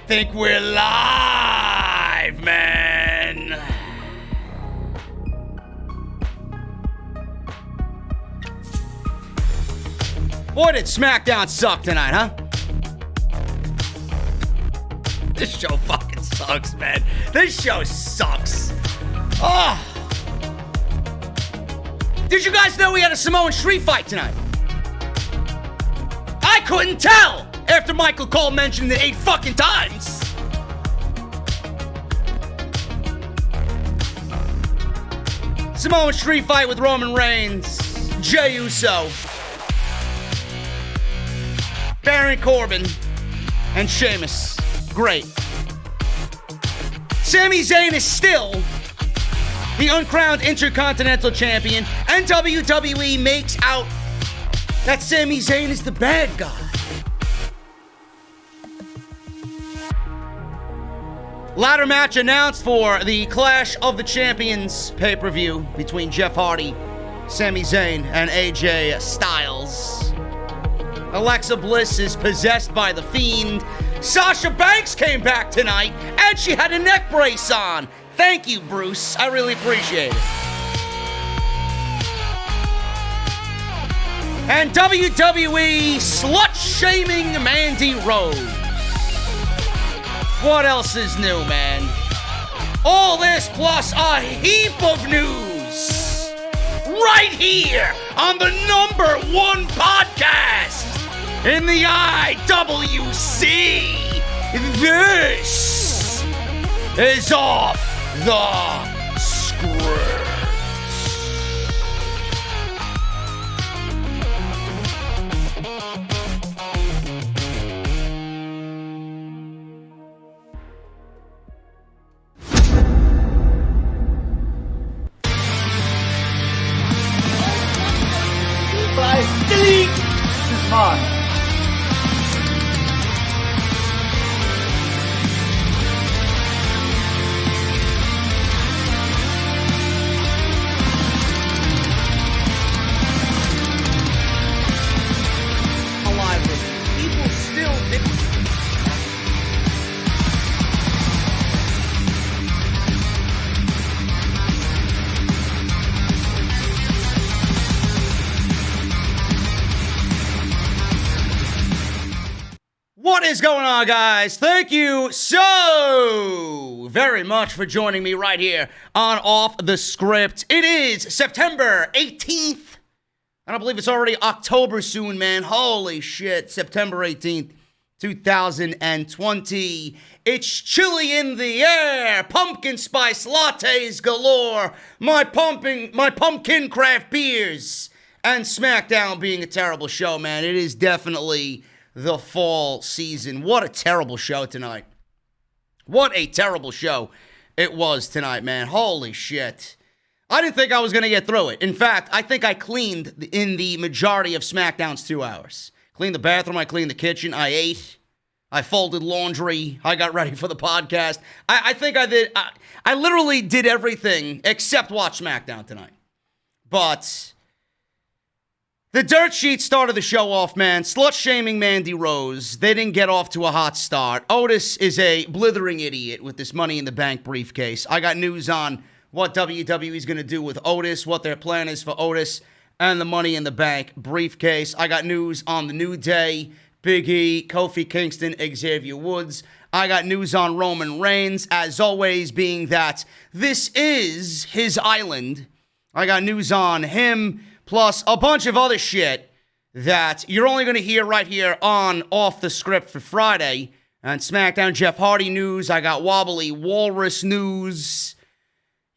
think we're live, man. Boy, did SmackDown suck tonight, huh? This show fucking sucks, man. This show sucks. Oh. Did you guys know we had a Samoan street fight tonight? I couldn't tell after Michael Cole mentioned it 8 fucking times. Samoan street fight with Roman Reigns, Jey Uso, Baron Corbin, and Sheamus. Great. Sami Zayn is still the uncrowned Intercontinental Champion, and WWE makes out that Sami Zayn is the bad guy. Ladder match announced for the Clash of the Champions pay-per-view between Jeff Hardy, Sami Zayn, and AJ Styles. Alexa Bliss is possessed by the Fiend. Sasha Banks came back tonight, and she had a neck brace on. Thank you, Bruce. I really appreciate it. And WWE slut-shaming Mandy Rose. What else is new, man? All this plus a heap of news right here on the #1 podcast in the IWC. This is Off the Script. Delete! This is mine. Alive with it. People still think. What is going on, guys? Thank you so very much for joining me right here on Off the Script. It is September 18th, and I believe it's already October soon, man. Holy shit, September 18th, 2020. It's chilly in the air, pumpkin spice lattes galore, my pumpkin craft beers, and SmackDown being a terrible show, man. It is definitely the fall season. What a terrible show tonight. What a terrible show it was tonight, man. Holy shit. I didn't think I was going to get through it. In fact, I think I cleaned in the majority of SmackDown's 2 hours. Cleaned the bathroom, I cleaned the kitchen, I ate, I folded laundry, I got ready for the podcast. I think I did, I literally did everything except watch SmackDown tonight. But the dirt sheet started the show off, man. Slut-shaming Mandy Rose. They didn't get off to a hot start. Otis is a blithering idiot with this Money in the Bank briefcase. I got news on what WWE is going to do with Otis, what their plan is for Otis, and the Money in the Bank briefcase. I got news on the New Day, Big E, Kofi Kingston, Xavier Woods. I got news on Roman Reigns, as always, being that this is his island. I got news on him, plus a bunch of other shit that you're only going to hear right here on Off the Script for Friday. And SmackDown Jeff Hardy news. I got Wobbly Walrus news.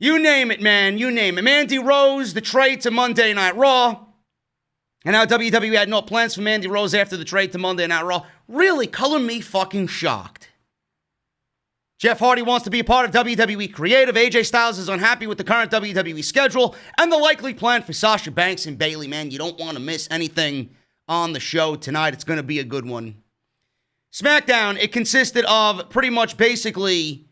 You name it, man. You name it. Mandy Rose, the trade to Monday Night Raw. And how WWE had no plans for Mandy Rose after the trade to Monday Night Raw. Really, color me fucking shocked. Jeff Hardy wants to be a part of WWE Creative. AJ Styles is unhappy with the current WWE schedule and the likely plan for Sasha Banks and Bayley. Man, you don't want to miss anything on the show tonight. It's going to be a good one. SmackDown, it consisted of pretty much basically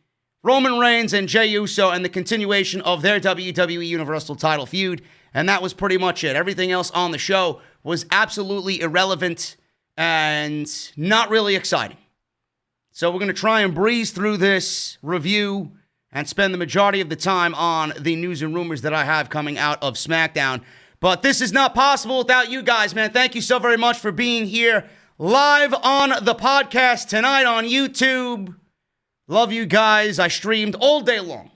Roman Reigns and Jey Uso and the continuation of their WWE Universal title feud. And that was pretty much it. Everything else on the show was absolutely irrelevant and not really exciting. So we're going to try and breeze through this review and spend the majority of the time on the news and rumors that I have coming out of SmackDown. But this is not possible without you guys, man. Thank you so very much for being here live on the podcast tonight on YouTube. Love you guys. I streamed all day long.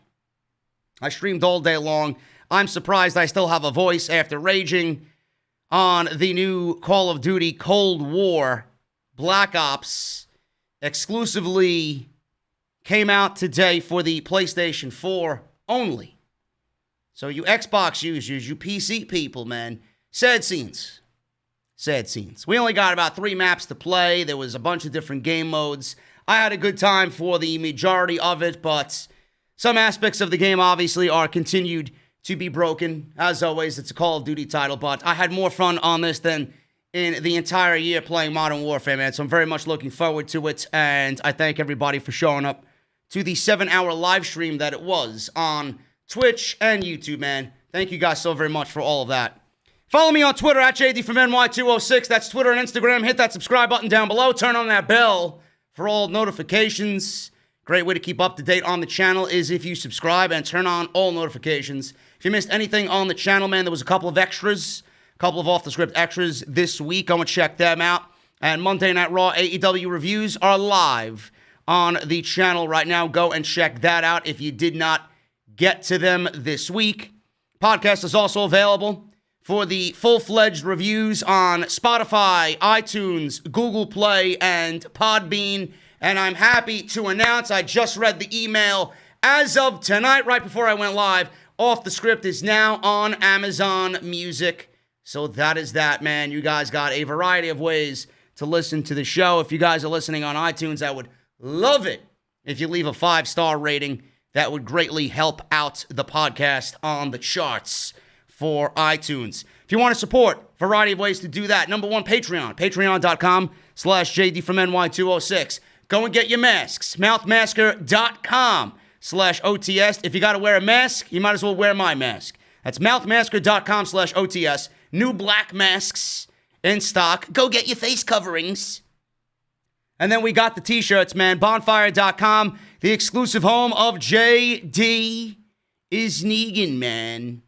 I'm surprised I still have a voice after raging on the new Call of Duty Cold War Black Ops. Exclusively came out today for the PlayStation 4 only. So you Xbox users, you PC people, man, sad scenes. We only got about 3 maps to play. There was a bunch of different game modes. I had a good time for the majority of it, but some aspects of the game obviously are continued to be broken. As always, it's a Call of Duty title, but I had more fun on this than in the entire year playing Modern Warfare, man. So I'm very much looking forward to it, and I thank everybody for showing up to the 7-hour live stream that it was on Twitch and YouTube, man. Thank you guys so very much for all of that. Follow me on Twitter at JD from NY206. That's Twitter and Instagram. Hit that subscribe button down below. Turn on that bell for all notifications. Great way to keep up to date on the channel is if you subscribe and turn on all notifications. If you missed anything on the channel, man, there was a couple of extras. Couple of off-the-script extras this week. I'm going to check them out. And Monday Night Raw AEW reviews are live on the channel right now. Go and check that out if you did not get to them this week. Podcast is also available for the full-fledged reviews on Spotify, iTunes, Google Play, and Podbean. And I'm happy to announce I just read the email as of tonight, right before I went live. Off the Script is now on Amazon Music. So that is that, man. You guys got a variety of ways to listen to the show. If you guys are listening on iTunes, I would love it if you leave a 5-star rating. That would greatly help out the podcast on the charts for iTunes. If you want to support, variety of ways to do that. Number one, Patreon. Patreon.com/JD from NY206. Go and get your masks. Mouthmasker.com/OTS. If you got to wear a mask, you might as well wear my mask. That's mouthmasker.com/OTS. New black masks in stock. Go get your face coverings. And then we got the t-shirts, man. Bonfire.com, the exclusive home of JD is NEGAN, man.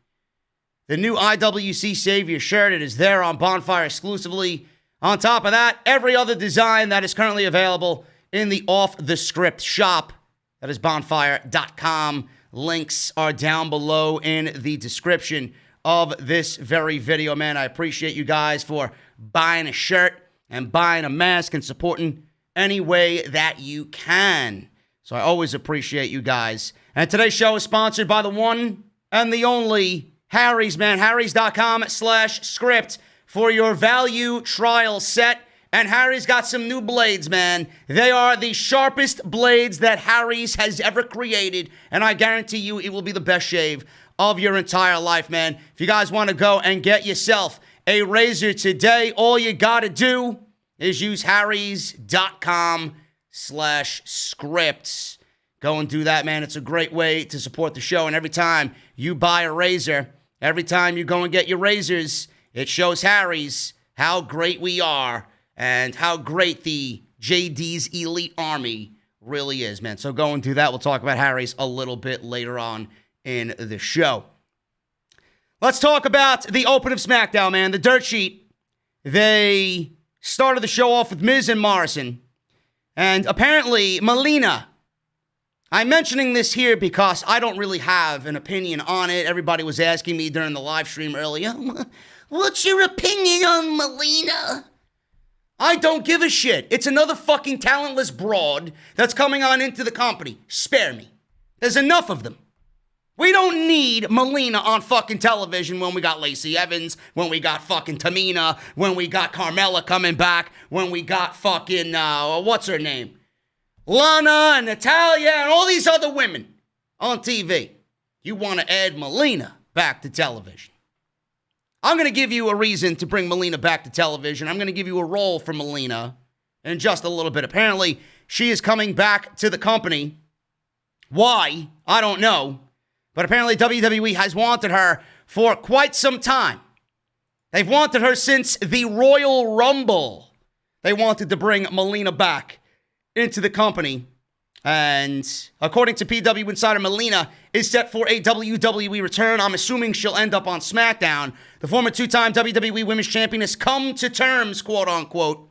The new IWC Savior shirt, it is there on Bonfire exclusively. On top of that, every other design that is currently available in the Off the Script shop. That is bonfire.com. Links are down below in the description of this very video, man. I appreciate you guys for buying a shirt and buying a mask and supporting any way that you can. So I always appreciate you guys. And today's show is sponsored by the one and the only Harry's, man. Harry's.com/script for your value trial set. And Harry's got some new blades, man. They are the sharpest blades that Harry's has ever created. And I guarantee you it will be the best shave of your entire life, man. If you guys want to go and get yourself a razor today, all you got to do is use harrys.com/scripts. Go and do that, man. It's a great way to support the show. And every time you buy a razor, every time you go and get your razors, it shows Harry's how great we are and how great the JD's Elite Army really is, man. So go and do that. We'll talk about Harry's a little bit later on in the show. Let's talk about the open of SmackDown, man. The dirt sheet. They started the show off with Miz and Morrison. And apparently, Molina. I'm mentioning this here because I don't really have an opinion on it. Everybody was asking me during the live stream earlier, what's your opinion on Molina? I don't give a shit. It's another fucking talentless broad that's coming on into the company. Spare me. There's enough of them. We don't need Molina on fucking television when we got Lacey Evans, when we got fucking Tamina, when we got Carmella coming back, when we got fucking, what's her name? Lana and Natalia and all these other women on TV. You want to add Molina back to television. I'm going to give you a reason to bring Molina back to television. I'm going to give you a role for Molina in just a little bit. Apparently, she is coming back to the company. Why? I don't know. But apparently WWE has wanted her for quite some time. They've wanted her since the Royal Rumble. They wanted to bring Molina back. into the company. And according to PW Insider, Molina is set for a WWE return. I'm assuming she'll end up on SmackDown. The former two-time WWE Women's Champion has come to terms, quote-unquote,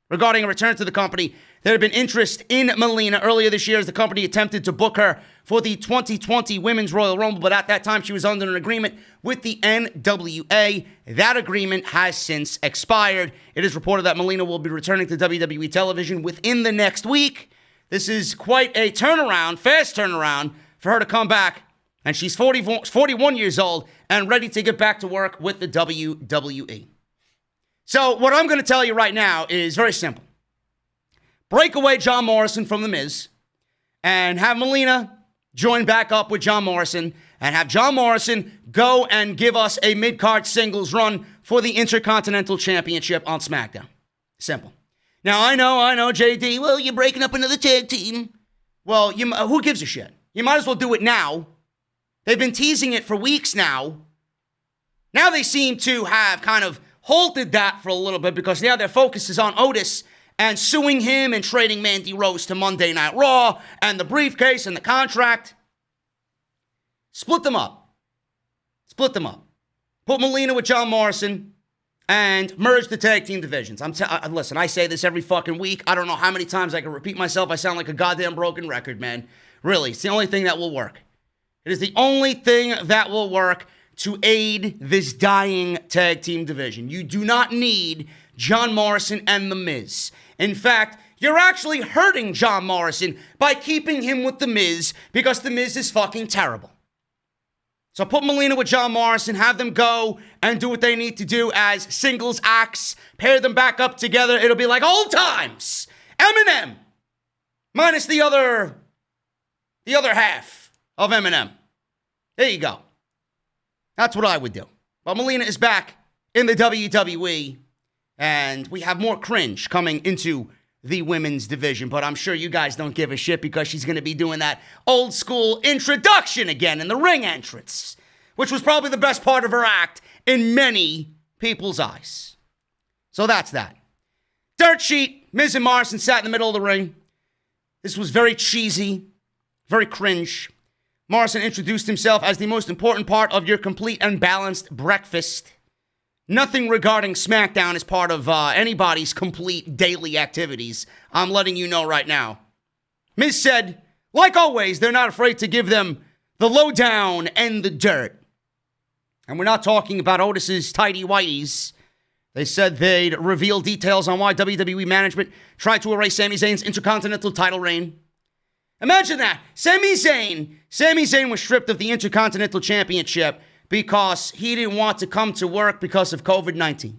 regarding a return to the company. There had been interest in Molina earlier this year as the company attempted to book her for the 2020 Women's Royal Rumble, but at that time she was under an agreement with the NWA. That agreement has since expired. It is reported that Molina will be returning to WWE television within the next week. This is quite a turnaround, fast turnaround, for her to come back. And she's 41 years old and ready to get back to work with the WWE. So what I'm going to tell you right now is very simple. Break away John Morrison from The Miz and have Molina join back up with John Morrison and have John Morrison go and give us a mid-card singles run for the Intercontinental Championship on SmackDown. Simple. Now, I know, JD, well, you're breaking up another tag team. Well, who gives a shit? You might as well do it now. They've been teasing it for weeks now. Now they seem to have kind of halted that for a little bit because now their focus is on Otis and suing him and trading Mandy Rose to Monday Night Raw and the briefcase and the contract. Split them up. Split them up. Put Molina with John Morrison and merge the tag team divisions. Listen, I say this every fucking week. I don't know how many times I can repeat myself. I sound like a goddamn broken record, man. Really, it's the only thing that will work. It is the only thing that will work to aid this dying tag team division. You do not need John Morrison and The Miz. In fact, you're actually hurting John Morrison by keeping him with The Miz because The Miz is fucking terrible. So put Molina with John Morrison, have them go and do what they need to do as singles acts, pair them back up together. It'll be like old times. Eminem minus the other half of Eminem. There you go. That's what I would do. But Molina is back in the WWE, and we have more cringe coming into the women's division, but I'm sure you guys don't give a shit because she's going to be doing that old school introduction again in the ring entrance, which was probably the best part of her act in many people's eyes. So that's that. Dirt sheet, Miz and Morrison sat in the middle of the ring. This was very cheesy, very cringe. Morrison introduced himself as the most important part of your complete and balanced breakfast. Nothing regarding SmackDown is part of anybody's complete daily activities. I'm letting you know right now. Miz said, like always, they're not afraid to give them the lowdown and the dirt. And we're not talking about Otis's tidy whities. They said they'd reveal details on why WWE management tried to erase Sami Zayn's Intercontinental title reign. Imagine that. Sami Zayn was stripped of the Intercontinental Championship because he didn't want to come to work because of COVID-19.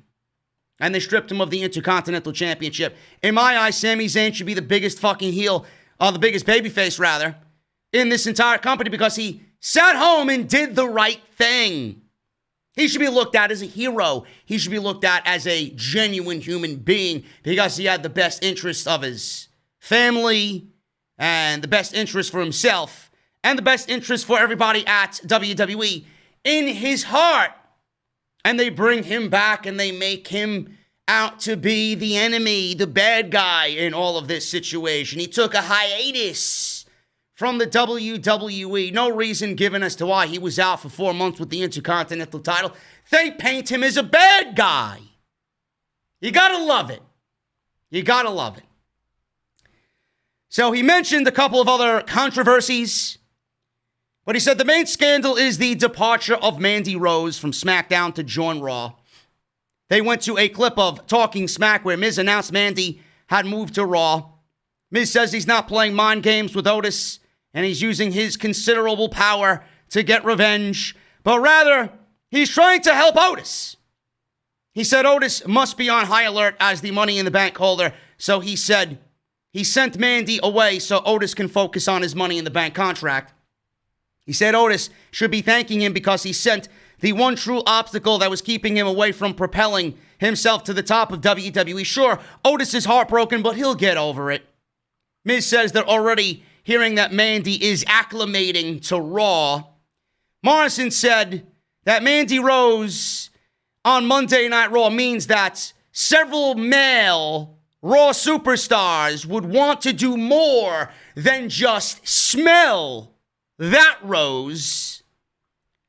And they stripped him of the Intercontinental Championship. In my eyes, Sami Zayn should be the biggest fucking heel, the biggest babyface, rather, in this entire company because he sat home and did the right thing. He should be looked at as a hero. He should be looked at as a genuine human being because he had the best interests of his family and the best interest for himself and the best interest for everybody at WWE in his heart. And they bring him back and they make him out to be the enemy, the bad guy in all of this situation. He took a hiatus from the WWE. No reason given as to why he was out for 4 months with the Intercontinental title. They paint him as a bad guy. You gotta love it. You gotta love it. So he mentioned a couple of other controversies. But he said the main scandal is the departure of Mandy Rose from SmackDown to join Raw. They went to a clip of Talking Smack where Miz announced Mandy had moved to Raw. Miz says he's not playing mind games with Otis, and he's using his considerable power to get revenge, but rather, he's trying to help Otis. He said Otis must be on high alert as the Money in the Bank holder, so he said he sent Mandy away so Otis can focus on his Money in the Bank contract. He said Otis should be thanking him because he sent the one true obstacle that was keeping him away from propelling himself to the top of WWE. Sure, Otis is heartbroken, but he'll get over it. Miz says they're already hearing that Mandy is acclimating to Raw. Morrison said that Mandy Rose on Monday Night Raw means that several male Raw superstars would want to do more than just smell that rose,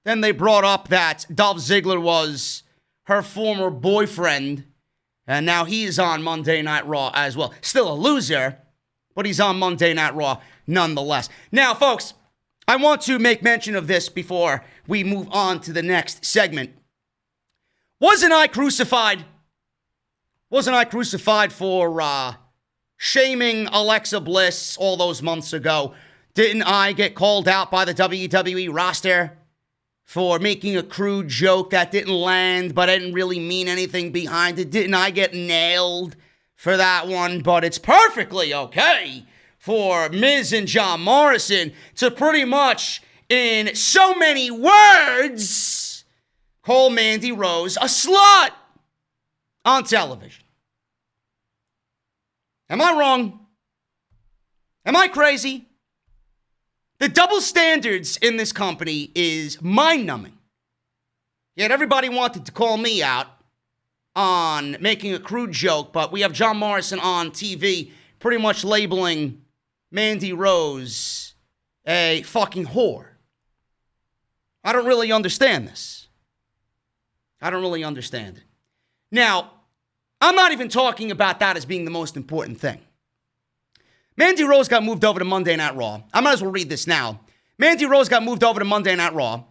then they brought up that Dolph Ziggler was her former boyfriend, and now he's on Monday Night Raw as well. Still a loser, but he's on Monday Night Raw nonetheless. Now, folks, I want to make mention of this before we move on to the next segment. Wasn't I crucified? Wasn't I crucified for shaming Alexa Bliss all those months ago? Didn't I get called out by the WWE roster for making a crude joke that didn't land, but I didn't really mean anything behind it? Didn't I get nailed for that one? But it's perfectly okay for Miz and John Morrison to pretty much, in so many words, call Mandy Rose a slut on television. Am I wrong? Am I crazy? The double standards in this company is mind-numbing. Yet everybody wanted to call me out on making a crude joke, but we have John Morrison on TV pretty much labeling Mandy Rose a fucking whore. I don't really understand this. I don't really understand it. Now, I'm not even talking about that as being the most important thing. Mandy Rose got moved over to Monday Night Raw. I might as well read this now. Mandy Rose got moved over to Monday Night Raw,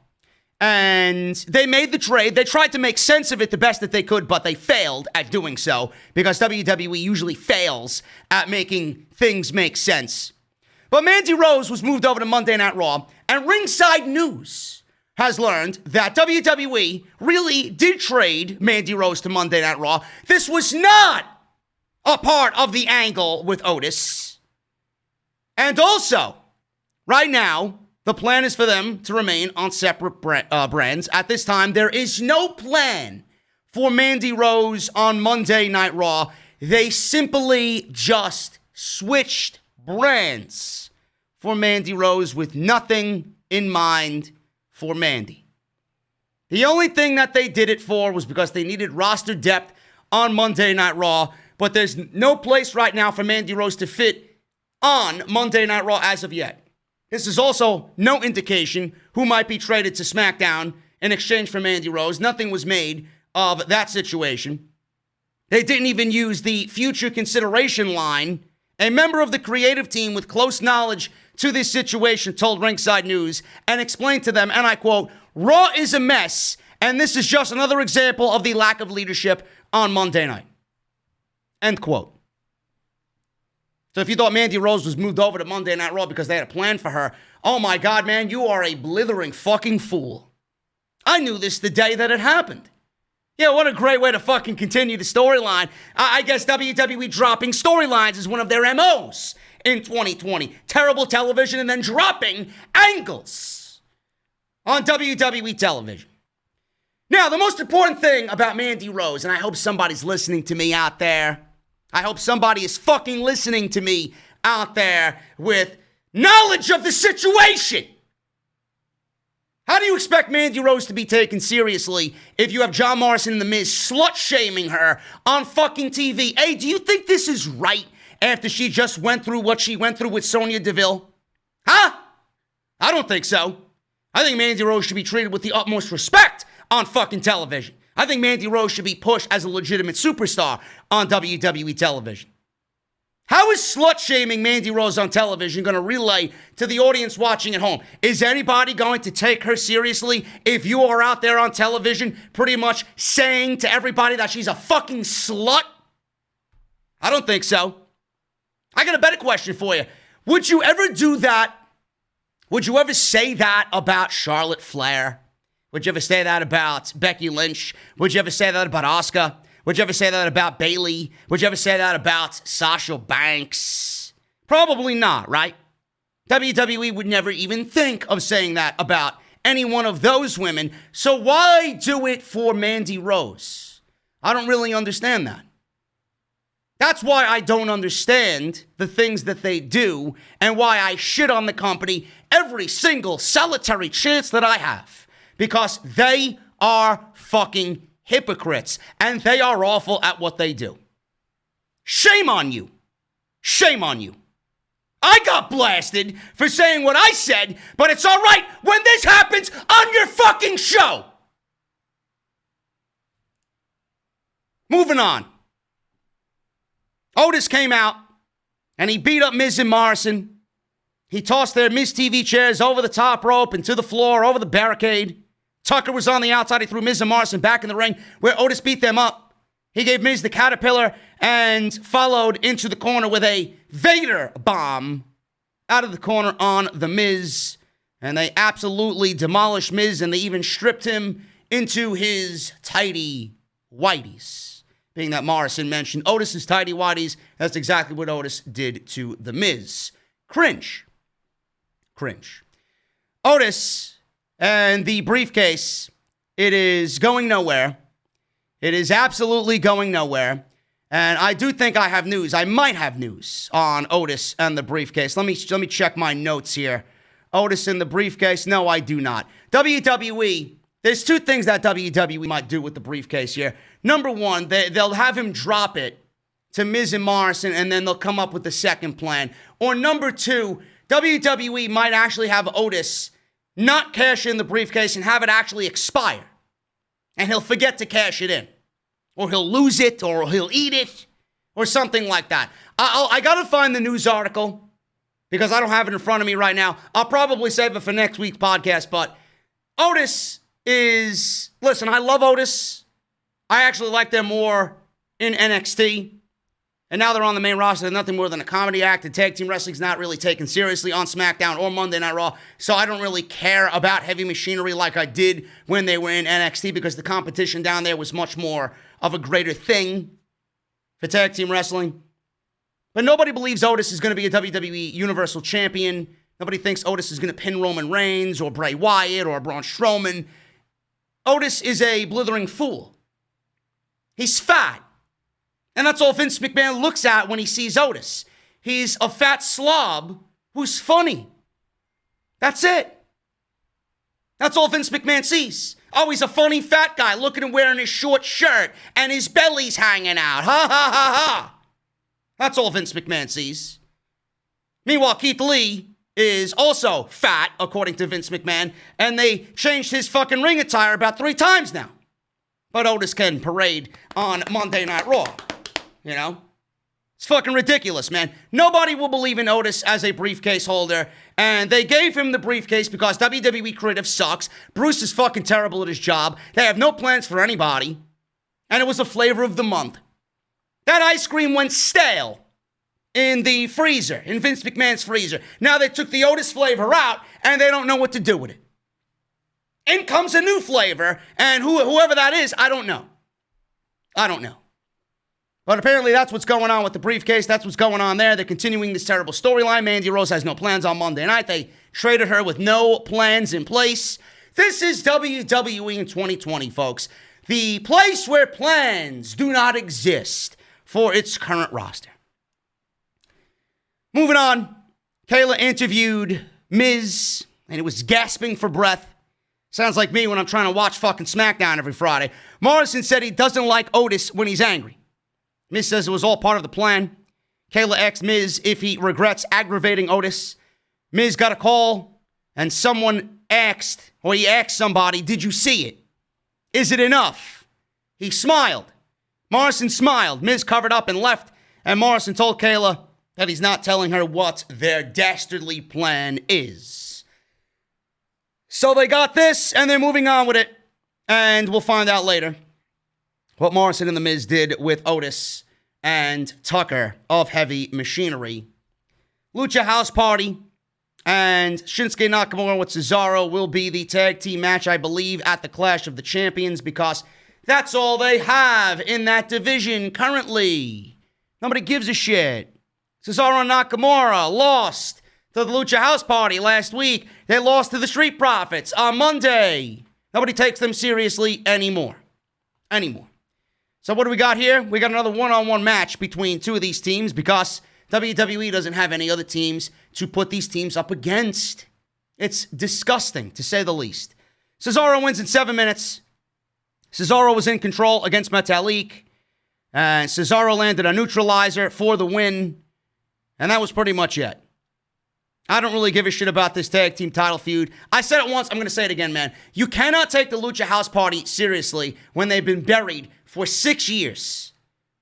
and they made the trade. They tried to make sense of it the best that they could, but they failed at doing so because WWE usually fails at making things make sense. But Mandy Rose was moved over to Monday Night Raw, and Ringside News has learned that WWE really did trade Mandy Rose to Monday Night Raw. This was not a part of the angle with Otis. And also, right now, the plan is for them to remain on separate brands. At this time, there is no plan for Mandy Rose on Monday Night Raw. They simply just switched brands for Mandy Rose with nothing in mind for Mandy. The only thing that they did it for was because they needed roster depth on Monday Night Raw, but there's no place right now for Mandy Rose to fit on Monday Night Raw as of yet. This is also no indication who might be traded to SmackDown in exchange for Mandy Rose. Nothing was made of that situation. They didn't even use the future consideration line. A member of the creative team with close knowledge to this situation told Ringside News and explained to them, and I quote, "Raw is a mess, and this is just another example of the lack of leadership on Monday night." End quote. So if you thought Mandy Rose was moved over to Monday Night Raw because they had a plan for her, oh my God, man, you are a blithering fucking fool. I knew this the day that it happened. Yeah, what a great way to fucking continue the storyline. I guess WWE dropping storylines is one of their MOs in 2020. Terrible television and then dropping angles on WWE television. Now, the most important thing about Mandy Rose, and I hope somebody's listening to me out there. I hope somebody is fucking listening to me out there with knowledge of the situation. How do you expect Mandy Rose to be taken seriously if you have John Morrison and The Miz slut-shaming her on fucking TV? Hey, do you think this is right after she just went through what she went through with Sonya Deville? Huh? I don't think so. I think Mandy Rose should be treated with the utmost respect on fucking television. I think Mandy Rose should be pushed as a legitimate superstar on WWE television. How is slut-shaming Mandy Rose on television going to relay to the audience watching at home? Is anybody going to take her seriously if you are out there on television pretty much saying to everybody that she's a fucking slut? I don't think so. I got a better question for you. Would you ever do that? Would you ever say that about Charlotte Flair? Would you ever say that about Becky Lynch? Would you ever say that about Asuka? Would you ever say that about Bayley? Would you ever say that about Sasha Banks? Probably not, right? WWE would never even think of saying that about any one of those women. So why do it for Mandy Rose? I don't really understand that. That's why I don't understand the things that they do and why I shit on the company every single solitary chance that I have. Because they are fucking hypocrites, and they are awful at what they do. Shame on you. Shame on you. I got blasted for saying what I said, but it's all right when this happens on your fucking show. Moving on. Otis came out and he beat up Miz and Morrison. He tossed their Miz TV chairs over the top rope and to the floor, over the barricade. Tucker was on the outside. He threw Miz and Morrison back in the ring where Otis beat them up. He gave Miz the caterpillar and followed into the corner with a Vader bomb out of the corner on the Miz. And they absolutely demolished Miz, and they even stripped him into his tidy whities. Being that Morrison mentioned Otis's tidy whities, that's exactly what Otis did to the Miz. Cringe. Cringe. Otis and the briefcase, it is going nowhere. It is absolutely going nowhere. And I do think I have news. I might have news on Otis and the briefcase. Let me check my notes here. Otis and the briefcase. No, I do not. WWE, there's two things that WWE might do with the briefcase here. Number one, they'll have him drop it to Miz and Morrison, and then they'll come up with the second plan. Or number two, WWE might actually have Otis not cash in the briefcase and have it actually expire. And he'll forget to cash it in. Or he'll lose it, or he'll eat it, or something like that. I gotta find the news article, because I don't have it in front of me right now. I'll probably save it for next week's podcast, but Otis is... Listen, I love Otis. I actually like them more in NXT. And now they're on the main roster. They're nothing more than a comedy act. The tag team wrestling's not really taken seriously on SmackDown or Monday Night Raw. So I don't really care about Heavy Machinery like I did when they were in NXT, because the competition down there was much more of a greater thing for tag team wrestling. But nobody believes Otis is going to be a WWE Universal Champion. Nobody thinks Otis is going to pin Roman Reigns or Bray Wyatt or Braun Strowman. Otis is a blithering fool. He's fat. And that's all Vince McMahon looks at when he sees Otis. He's a fat slob who's funny. That's it. That's all Vince McMahon sees. Oh, he's a funny fat guy. Look at him wearing his short shirt and his belly's hanging out. Ha, ha, ha, ha. That's all Vince McMahon sees. Meanwhile, Keith Lee is also fat, according to Vince McMahon, and they changed his fucking ring attire about 3 times now. But Otis can parade on Monday Night Raw. You know? It's fucking ridiculous, man. Nobody will believe in Otis as a briefcase holder, and they gave him the briefcase because WWE creative sucks. Bruce is fucking terrible at his job. They have no plans for anybody, and it was a flavor of the month. That ice cream went stale in the freezer, in Vince McMahon's freezer. Now they took the Otis flavor out, and they don't know what to do with it. In comes a new flavor, and whoever that is, I don't know. I don't know. But apparently that's what's going on with the briefcase. That's what's going on there. They're continuing this terrible storyline. Mandy Rose has no plans on Monday night. They traded her with no plans in place. This is WWE in 2020, folks. The place where plans do not exist for its current roster. Moving on, Kayla interviewed Miz, and it was gasping for breath. Sounds like me when I'm trying to watch fucking SmackDown every Friday. Morrison said he doesn't like Otis when he's angry. Miz says it was all part of the plan. Kayla asked Miz if he regrets aggravating Otis. Miz got a call, and someone asked, or he asked somebody, did you see it? Is it enough? He smiled. Morrison smiled. Miz covered up and left, and Morrison told Kayla that he's not telling her what their dastardly plan is. So they got this, and they're moving on with it, and we'll find out later what Morrison and The Miz did with Otis and Tucker of Heavy Machinery. Lucha House Party and Shinsuke Nakamura with Cesaro will be the tag team match, I believe, at the Clash of the Champions, because that's all they have in that division currently. Nobody gives a shit. Cesaro and Nakamura lost to the Lucha House Party last week. They lost to the Street Profits on Monday. Nobody takes them seriously anymore. So what do we got here? We got another one-on-one match between two of these teams because WWE doesn't have any other teams to put these teams up against. It's disgusting, to say the least. Cesaro wins in 7 minutes. Cesaro was in control against Metalik. And Cesaro landed a neutralizer for the win. And that was pretty much it. I don't really give a shit about this tag team title feud. I said it once, I'm going to say it again, man. You cannot take the Lucha House Party seriously when they've been buried for 6 years.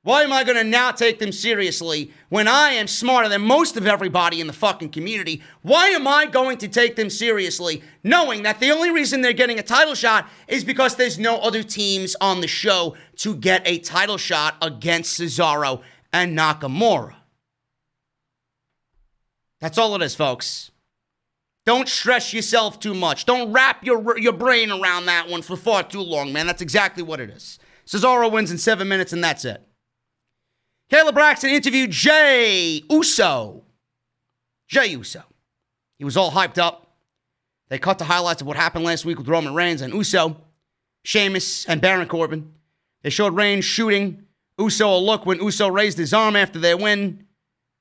Why am I going to now take them seriously when I am smarter than most of everybody in the fucking community? Why am I going to take them seriously knowing that the only reason they're getting a title shot is because there's no other teams on the show to get a title shot against Cesaro and Nakamura? That's all it is, folks. Don't stress yourself too much. Don't wrap your brain around that one for far too long, man. That's exactly what it is. Cesaro wins in 7 minutes, and that's it. Kayla Braxton interviewed Jey Uso. Jey Uso. He was all hyped up. They cut the highlights of what happened last week with Roman Reigns and Uso, Sheamus, and Baron Corbin. They showed Reigns shooting Uso a look when Uso raised his arm after their win.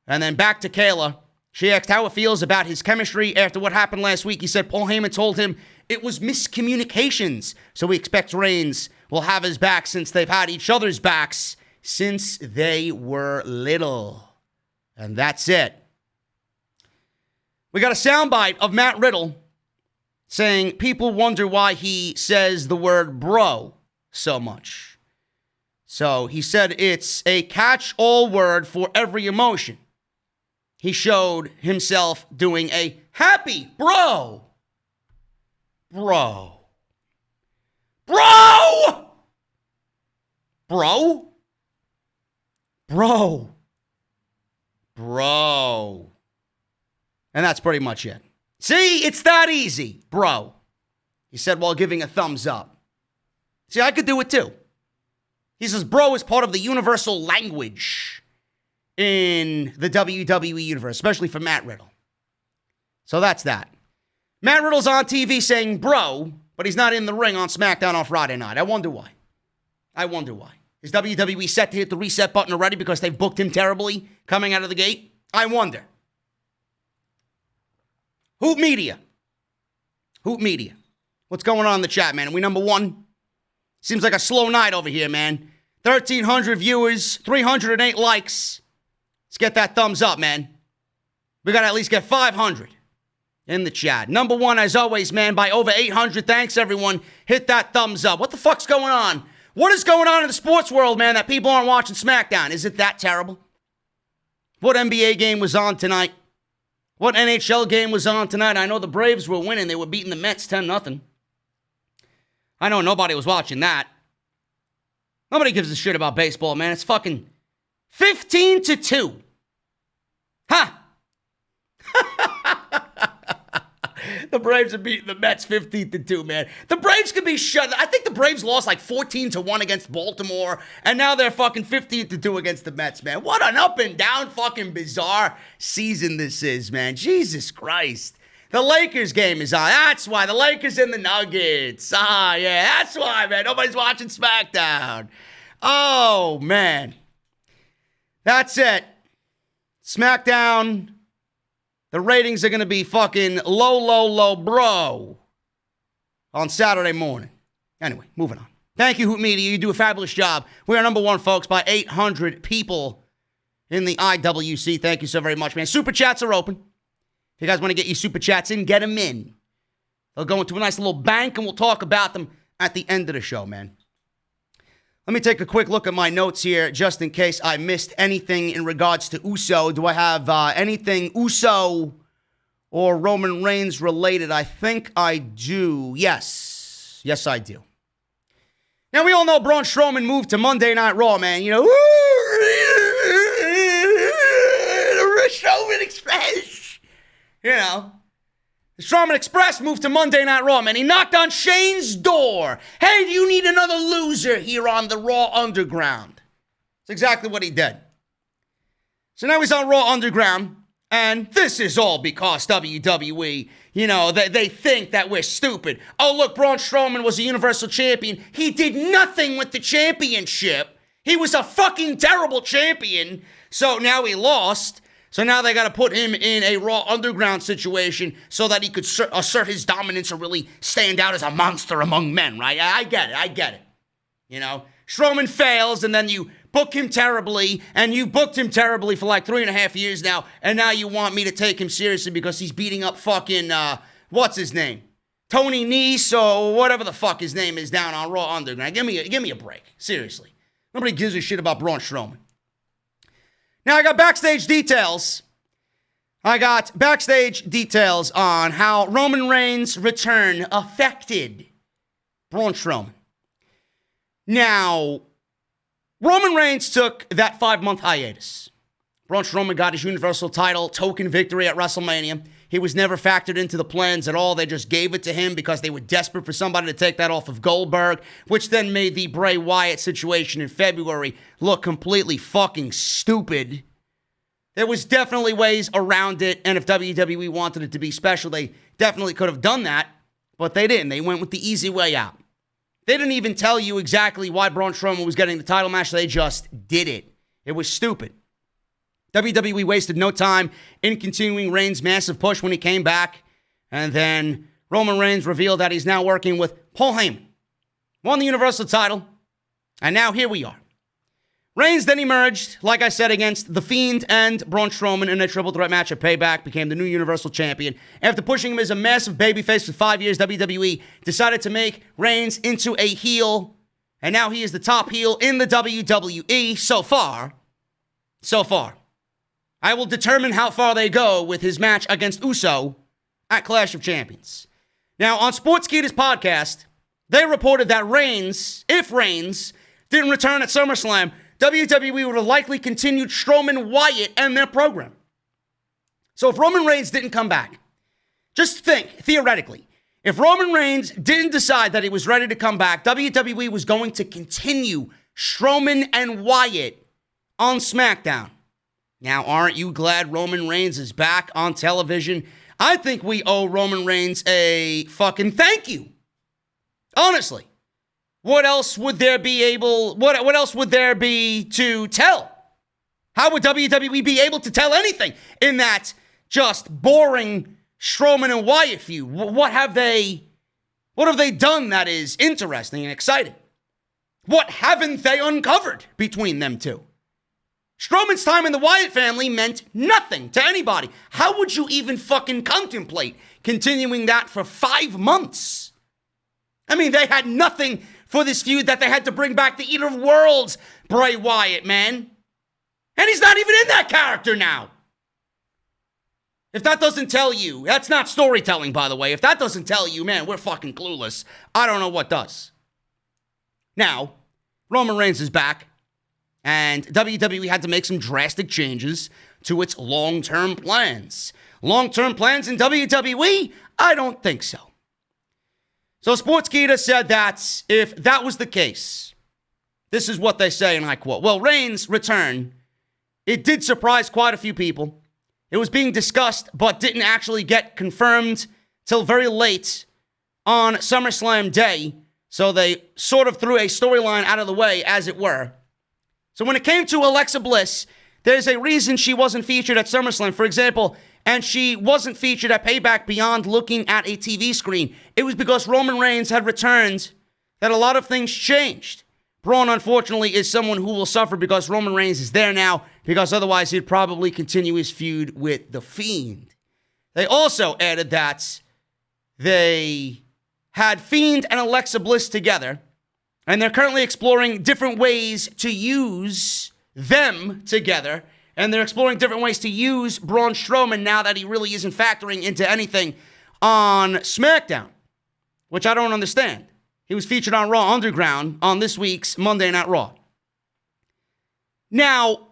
And then back to Kayla. She asked how it feels about his chemistry after what happened last week. He said Paul Heyman told him it was miscommunications. So he expects Reigns will have his back since they've had each other's backs since they were little. And that's it. We got a soundbite of Matt Riddle saying people wonder why he says the word bro so much. So he said it's a catch-all word for every emotion. He showed himself doing a happy bro. Bro. Bro! Bro? Bro. Bro. And that's pretty much it. See, it's that easy, bro. He said while giving a thumbs up. See, I could do it too. He says bro is part of the universal language in the WWE universe, especially for Matt Riddle. So that's that. Matt Riddle's on TV saying bro, but he's not in the ring on SmackDown on Friday night. I wonder why. Is WWE set to hit the reset button already because they've booked him terribly coming out of the gate? I wonder. Hoop Media. What's going on in the chat, man? Are we number one? Seems like a slow night over here, man. 1,300 viewers, 308 likes. Let's get that thumbs up, man. We got to at least get 500 in the chat. Number one, as always, man, by over 800. Thanks, everyone. Hit that thumbs up. What the fuck's going on? What is going on in the sports world, man, that people aren't watching SmackDown? Is it that terrible? What NBA game was on tonight? What NHL game was on tonight? I know the Braves were winning. They were beating the Mets 10-0. I know nobody was watching that. Nobody gives a shit about baseball, man. It's fucking 15-2. Ha! The Braves are beating the Mets 15-2, man. The Braves could be shut. I think the Braves lost like 14-1 against Baltimore, and now they're fucking 15-2 against the Mets, man. What an up and down fucking bizarre season this is, man. Jesus Christ. The Lakers game is on. That's why. The Lakers and the Nuggets. Yeah, that's why, man. Nobody's watching SmackDown. Oh, man. That's it. SmackDown. The ratings are going to be fucking low, bro, on Saturday morning. Anyway, moving on. Thank you, Hoot Media. You do a fabulous job. We are number one, folks, by 800 people in the IWC. Thank you so very much, man. Super chats are open. If you guys want to get your super chats in, get them in. They'll go into a nice little bank, and we'll talk about them at the end of the show, man. Let me take a quick look at my notes here, just in case I missed anything in regards to Uso. Do I have anything Uso or Roman Reigns related? I think I do. Yes. Yes, I do. Now, we all know Braun Strowman moved to Monday Night Raw, man. You know, the Strowman Express. You know. The Strowman Express moved to Monday Night Raw, man. He knocked on Shane's door. Hey, do you need another loser here on the Raw Underground? That's exactly what he did. So now he's on Raw Underground, and this is all because WWE, you know, they think that we're stupid. Oh, look, Braun Strowman was a Universal Champion. He did nothing with the championship. He was a fucking terrible champion, so now he lost. So now they got to put him in a Raw Underground situation so that he could assert his dominance and really stand out as a monster among men, right? I get it. You know, Strowman fails, and then you book him terribly, and you've booked him terribly for like 3.5 years now, and now you want me to take him seriously because he's beating up fucking, what's his name? Tony Nese or whatever the fuck his name is down on Raw Underground. Give me a break. Seriously. Nobody gives a shit about Braun Strowman. Now, I got backstage details. on how Roman Reigns' return affected Braun Strowman. Now, Roman Reigns took that 5-month hiatus. Braun Strowman got his Universal title token victory at WrestleMania. He was never factored into the plans at all. They just gave it to him because they were desperate for somebody to take that off of Goldberg, which then made the Bray Wyatt situation in February look completely fucking stupid. There was definitely ways around it, and if WWE wanted it to be special, they definitely could have done that, but they didn't. They went with the easy way out. They didn't even tell you exactly why Braun Strowman was getting the title match. They just did it. It was stupid. WWE wasted no time in continuing Reigns' massive push when he came back. And then Roman Reigns revealed that he's now working with Paul Heyman. Won the Universal title. And now here we are. Reigns then emerged, like I said, against The Fiend and Braun Strowman in a triple threat match at Payback, became the new Universal Champion. After pushing him as a massive babyface for 5 years, WWE decided to make Reigns into a heel. And now he is the top heel in the WWE so far. So far. I will determine how far they go with his match against Uso at Clash of Champions. Now, on Sportskeeter's podcast, they reported that if Reigns didn't return at SummerSlam, WWE would have likely continued Strowman, Wyatt, and their program. So if Roman Reigns didn't come back, just think, theoretically, if Roman Reigns didn't decide that he was ready to come back, WWE was going to continue Strowman and Wyatt on SmackDown. Now, aren't you glad Roman Reigns is back on television? I think we owe Roman Reigns a fucking thank you. Honestly. What else would there be to tell? How would WWE be able to tell anything in that just boring Strowman and Wyatt feud? What have they done that is interesting and exciting? What haven't they uncovered between them two? Strowman's time in the Wyatt family meant nothing to anybody. How would you even fucking contemplate continuing that for 5 months? I mean, they had nothing for this feud that they had to bring back the Eater of Worlds, Bray Wyatt, man. And he's not even in that character now. If that doesn't tell you, that's not storytelling, by the way. If that doesn't tell you, man, we're fucking clueless. I don't know what does. Now, Roman Reigns is back. And WWE had to make some drastic changes to its long-term plans. Long-term plans in WWE? I don't think so. So Sportskeeda said that if that was the case, this is what they say, and I quote, well, Reigns' return, it did surprise quite a few people. It was being discussed, but didn't actually get confirmed till very late on SummerSlam Day. So they sort of threw a storyline out of the way, as it were. So when it came to Alexa Bliss, there's a reason she wasn't featured at SummerSlam, for example, and she wasn't featured at Payback beyond looking at a TV screen. It was because Roman Reigns had returned that a lot of things changed. Braun, unfortunately, is someone who will suffer because Roman Reigns is there now, because otherwise he'd probably continue his feud with The Fiend. They also added that they had Fiend and Alexa Bliss together, and they're currently exploring different ways to use them together. And they're exploring different ways to use Braun Strowman now that he really isn't factoring into anything on SmackDown, which I don't understand. He was featured on Raw Underground on this week's Monday Night Raw. Now,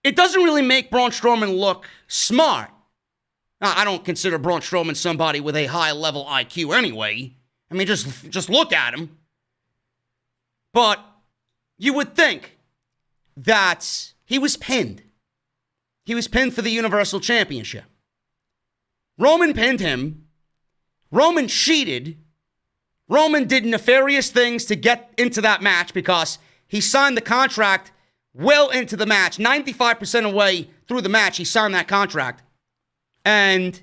it doesn't really make Braun Strowman look smart. Now, I don't consider Braun Strowman somebody with a high-level IQ anyway. I mean, just look at him. But you would think that he was pinned. He was pinned for the Universal Championship. Roman pinned him. Roman cheated. Roman did nefarious things to get into that match because he signed the contract well into the match. 95% of the way through the match, he signed that contract. And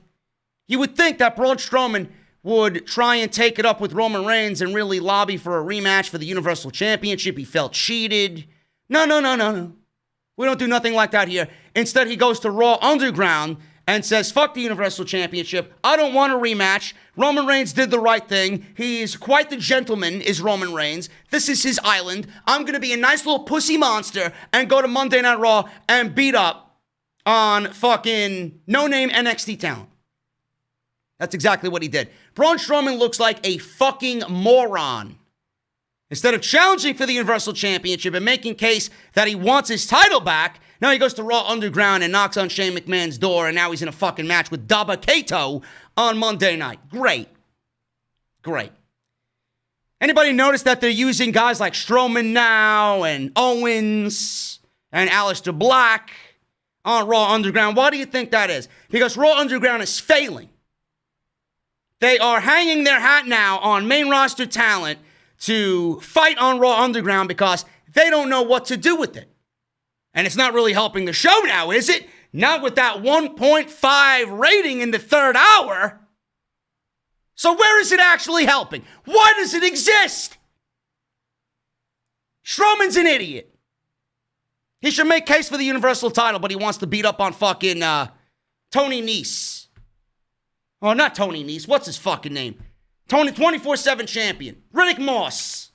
you would think that Braun Strowman would try and take it up with Roman Reigns and really lobby for a rematch for the Universal Championship. He felt cheated. No. We don't do nothing like that here. Instead, he goes to Raw Underground and says, fuck the Universal Championship. I don't want a rematch. Roman Reigns did the right thing. He's quite the gentleman, is Roman Reigns. This is his island. I'm going to be a nice little pussy monster and go to Monday Night Raw and beat up on fucking no-name NXT talent. That's exactly what he did. Braun Strowman looks like a fucking moron. Instead of challenging for the Universal Championship and making case that he wants his title back, now he goes to Raw Underground and knocks on Shane McMahon's door, and now he's in a fucking match with Daba Kato on Monday night. Great. Anybody notice that they're using guys like Strowman now and Owens and Aleister Black on Raw Underground? Why do you think that is? Because Raw Underground is failing. They are hanging their hat now on main roster talent to fight on Raw Underground because they don't know what to do with it. And it's not really helping the show now, is it? Not with that 1.5 rating in the third hour. So where is it actually helping? Why does it exist? Strowman's an idiot. He should make case for the Universal title, but he wants to beat up on fucking Tony Nese. Oh, not Tony Nese. What's his fucking name? Tony 24/7 champion. Riddick Moss.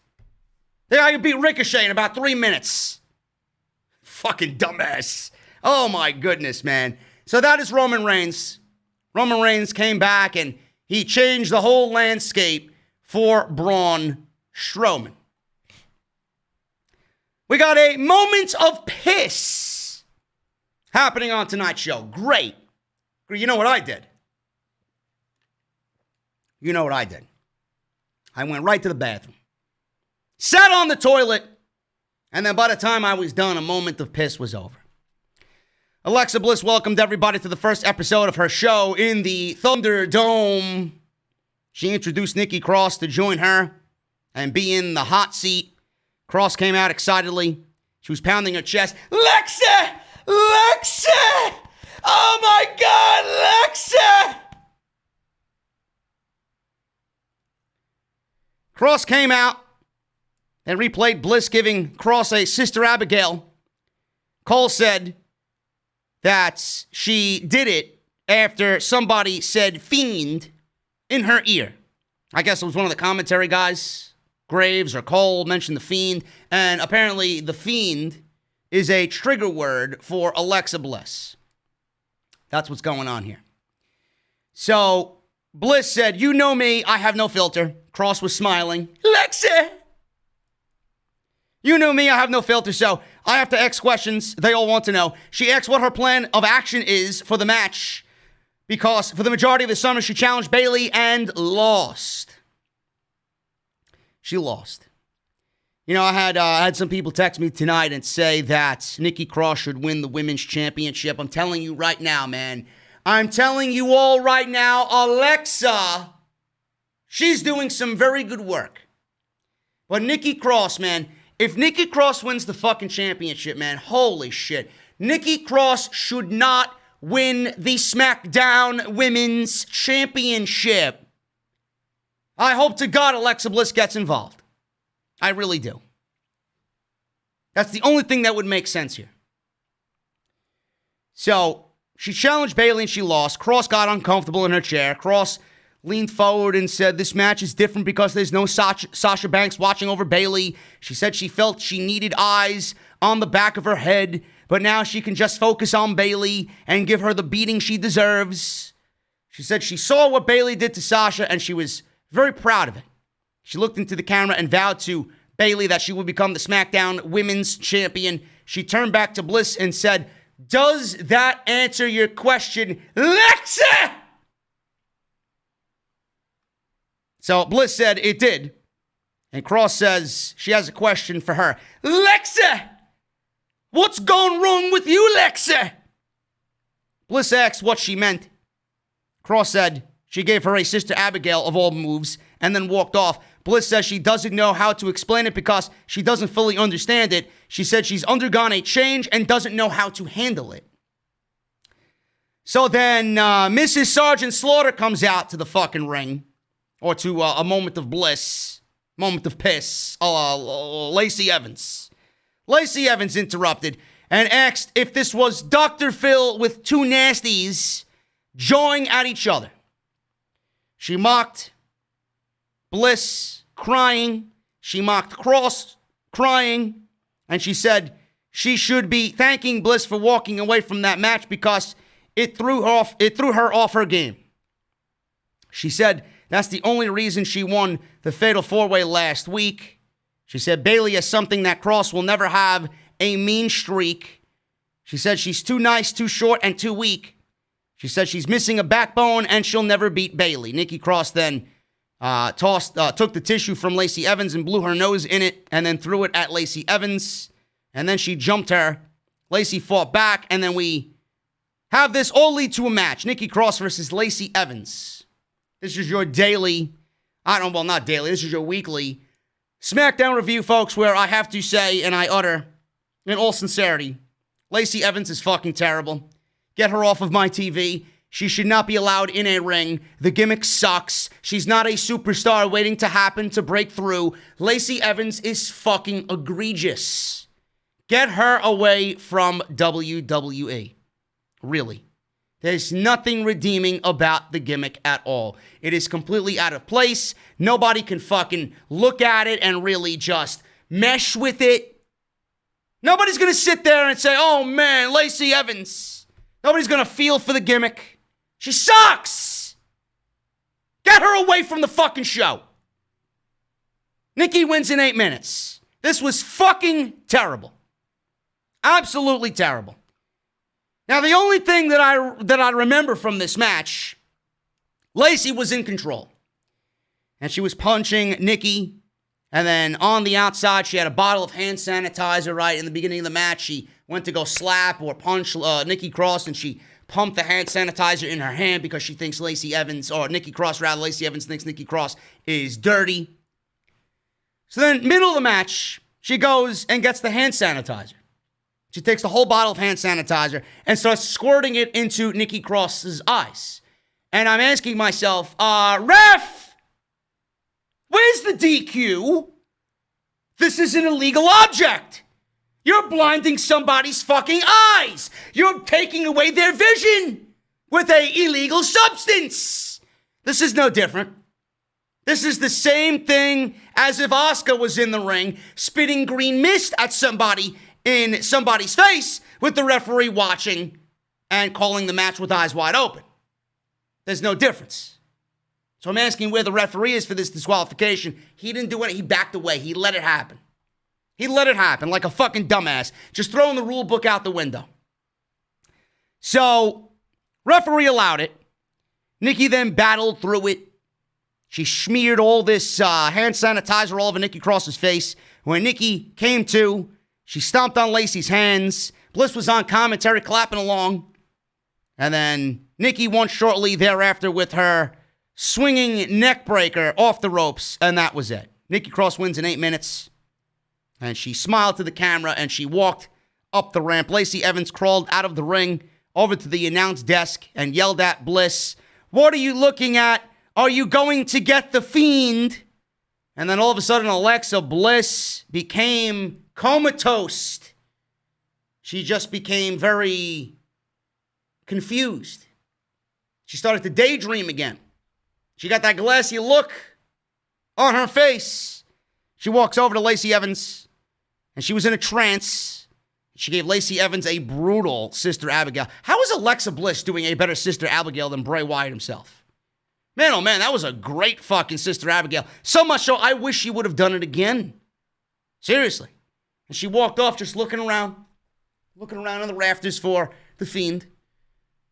Yeah, I could beat Ricochet in about 3 minutes. Fucking dumbass. Oh my goodness, man. So that is Roman Reigns. Roman Reigns came back and he changed the whole landscape for Braun Strowman. We got a moment of piss happening on tonight's show. Great. You know what I did? I went right to the bathroom, sat on the toilet, and then by the time I was done, a moment of piss was over. Alexa Bliss welcomed everybody to the first episode of her show in the Thunderdome. She introduced Nikki Cross to join her and be in the hot seat. Cross came out excitedly. She was pounding her chest. Lexa! Oh my God, Lexa! Cross came out and replayed Bliss giving Cross a Sister Abigail. Cole said that she did it after somebody said fiend in her ear. I guess it was one of the commentary guys, Graves or Cole, mentioned the fiend. And apparently the fiend is a trigger word for Alexa Bliss. That's what's going on here. So Bliss said, you know me, I have no filter. Cross was smiling. Lexa! You know me, I have no filter, so I have to ask questions they all want to know. She asked what her plan of action is for the match, because for the majority of the summer, she challenged Bayley and lost. She lost. You know, I had some people text me tonight and say that Nikki Cross should win the women's championship. I'm telling you right now, man. I'm telling you all right now, Alexa, she's doing some very good work. But Nikki Cross, man, if Nikki Cross wins the fucking championship, man, holy shit. Nikki Cross should not win the SmackDown Women's Championship. I hope to God Alexa Bliss gets involved. I really do. That's the only thing that would make sense here. So, she challenged Bayley and she lost. Cross got uncomfortable in her chair. Cross leaned forward and said, this match is different because there's no Sasha Banks watching over Bayley. She said she felt she needed eyes on the back of her head, but now she can just focus on Bayley and give her the beating she deserves. She said she saw what Bayley did to Sasha and she was very proud of it. She looked into the camera and vowed to Bayley that she would become the SmackDown Women's Champion. She turned back to Bliss and said, does that answer your question, Lexa? So Bliss said it did. And Cross says she has a question for her. Lexa! What's gone wrong with you, Lexa? Bliss asked what she meant. Cross said she gave her a Sister Abigail of all moves and then walked off. Bliss says she doesn't know how to explain it because she doesn't fully understand it. She said she's undergone a change and doesn't know how to handle it. So then Mrs. Sergeant Slaughter comes out to the fucking ring. or to a moment of bliss, moment of piss, Lacey Evans. Lacey Evans interrupted and asked if this was Dr. Phil with two nasties jawing at each other. She mocked Bliss, crying. She mocked Cross, crying. And she said she should be thanking Bliss for walking away from that match because it threw her off her game. She said that's the only reason she won the Fatal 4-Way last week. She said Bayley has something that Cross will never have, a mean streak. She said she's too nice, too short, and too weak. She said she's missing a backbone and she'll never beat Bayley. Nikki Cross then took the tissue from Lacey Evans and blew her nose in it and then threw it at Lacey Evans. And then she jumped her. Lacey fought back, and then we have this all lead to a match. Nikki Cross versus Lacey Evans. This is your daily, not daily, this is your weekly SmackDown review, folks, where I have to say, and I utter in all sincerity, Lacey Evans is fucking terrible. Get her off of my TV. She should not be allowed in a ring. The gimmick sucks. She's not a superstar waiting to happen to break through. Lacey Evans is fucking egregious. Get her away from WWE. Really. There's nothing redeeming about the gimmick at all. It is completely out of place. Nobody can fucking look at it and really just mesh with it. Nobody's going to sit there and say, oh man, Lacey Evans. Nobody's going to feel for the gimmick. She sucks. Get her away from the fucking show. Nikki wins in 8 minutes. This was fucking terrible. Absolutely terrible. Now, the only thing that I remember from this match, Lacey was in control. And she was punching Nikki. And then on the outside, she had a bottle of hand sanitizer, right? In the beginning of the match, she went to go slap or punch Nikki Cross, and she pumped the hand sanitizer in her hand because she thinks Lacey Evans thinks Nikki Cross is dirty. So then, middle of the match, she goes and gets the hand sanitizer. She takes the whole bottle of hand sanitizer and starts squirting it into Nikki Cross's eyes. And I'm asking myself, ref, where's the DQ? This is an illegal object. You're blinding somebody's fucking eyes. You're taking away their vision with an illegal substance. This is no different. This is the same thing as if Asuka was in the ring spitting green mist at somebody in somebody's face with the referee watching and calling the match with eyes wide open. There's no difference. So I'm asking where the referee is for this disqualification. He didn't do it. He backed away. He let it happen. He let it happen like a fucking dumbass, just throwing the rule book out the window. So, referee allowed it. Nikki then battled through it. She smeared all this hand sanitizer all over Nikki Cross's face. When Nikki came to, she stomped on Lacey's hands. Bliss was on commentary clapping along. And then Nikki won shortly thereafter with her swinging neck breaker off the ropes, and that was it. Nikki Cross wins in 8 minutes. And she smiled to the camera and she walked up the ramp. Lacey Evans crawled out of the ring over to the announce desk and yelled at Bliss, "What are you looking at? Are you going to get the Fiend?" And then all of a sudden, Alexa Bliss became comatose. She just became very confused. She started to daydream again. She got that glassy look on her face. She walks over to Lacey Evans, and she was in a trance. She gave Lacey Evans a brutal Sister Abigail. How is Alexa Bliss doing a better Sister Abigail than Bray Wyatt himself? Man, oh man, that was a great fucking Sister Abigail. So much so, I wish she would have done it again. Seriously. And she walked off just looking around on the rafters for the Fiend.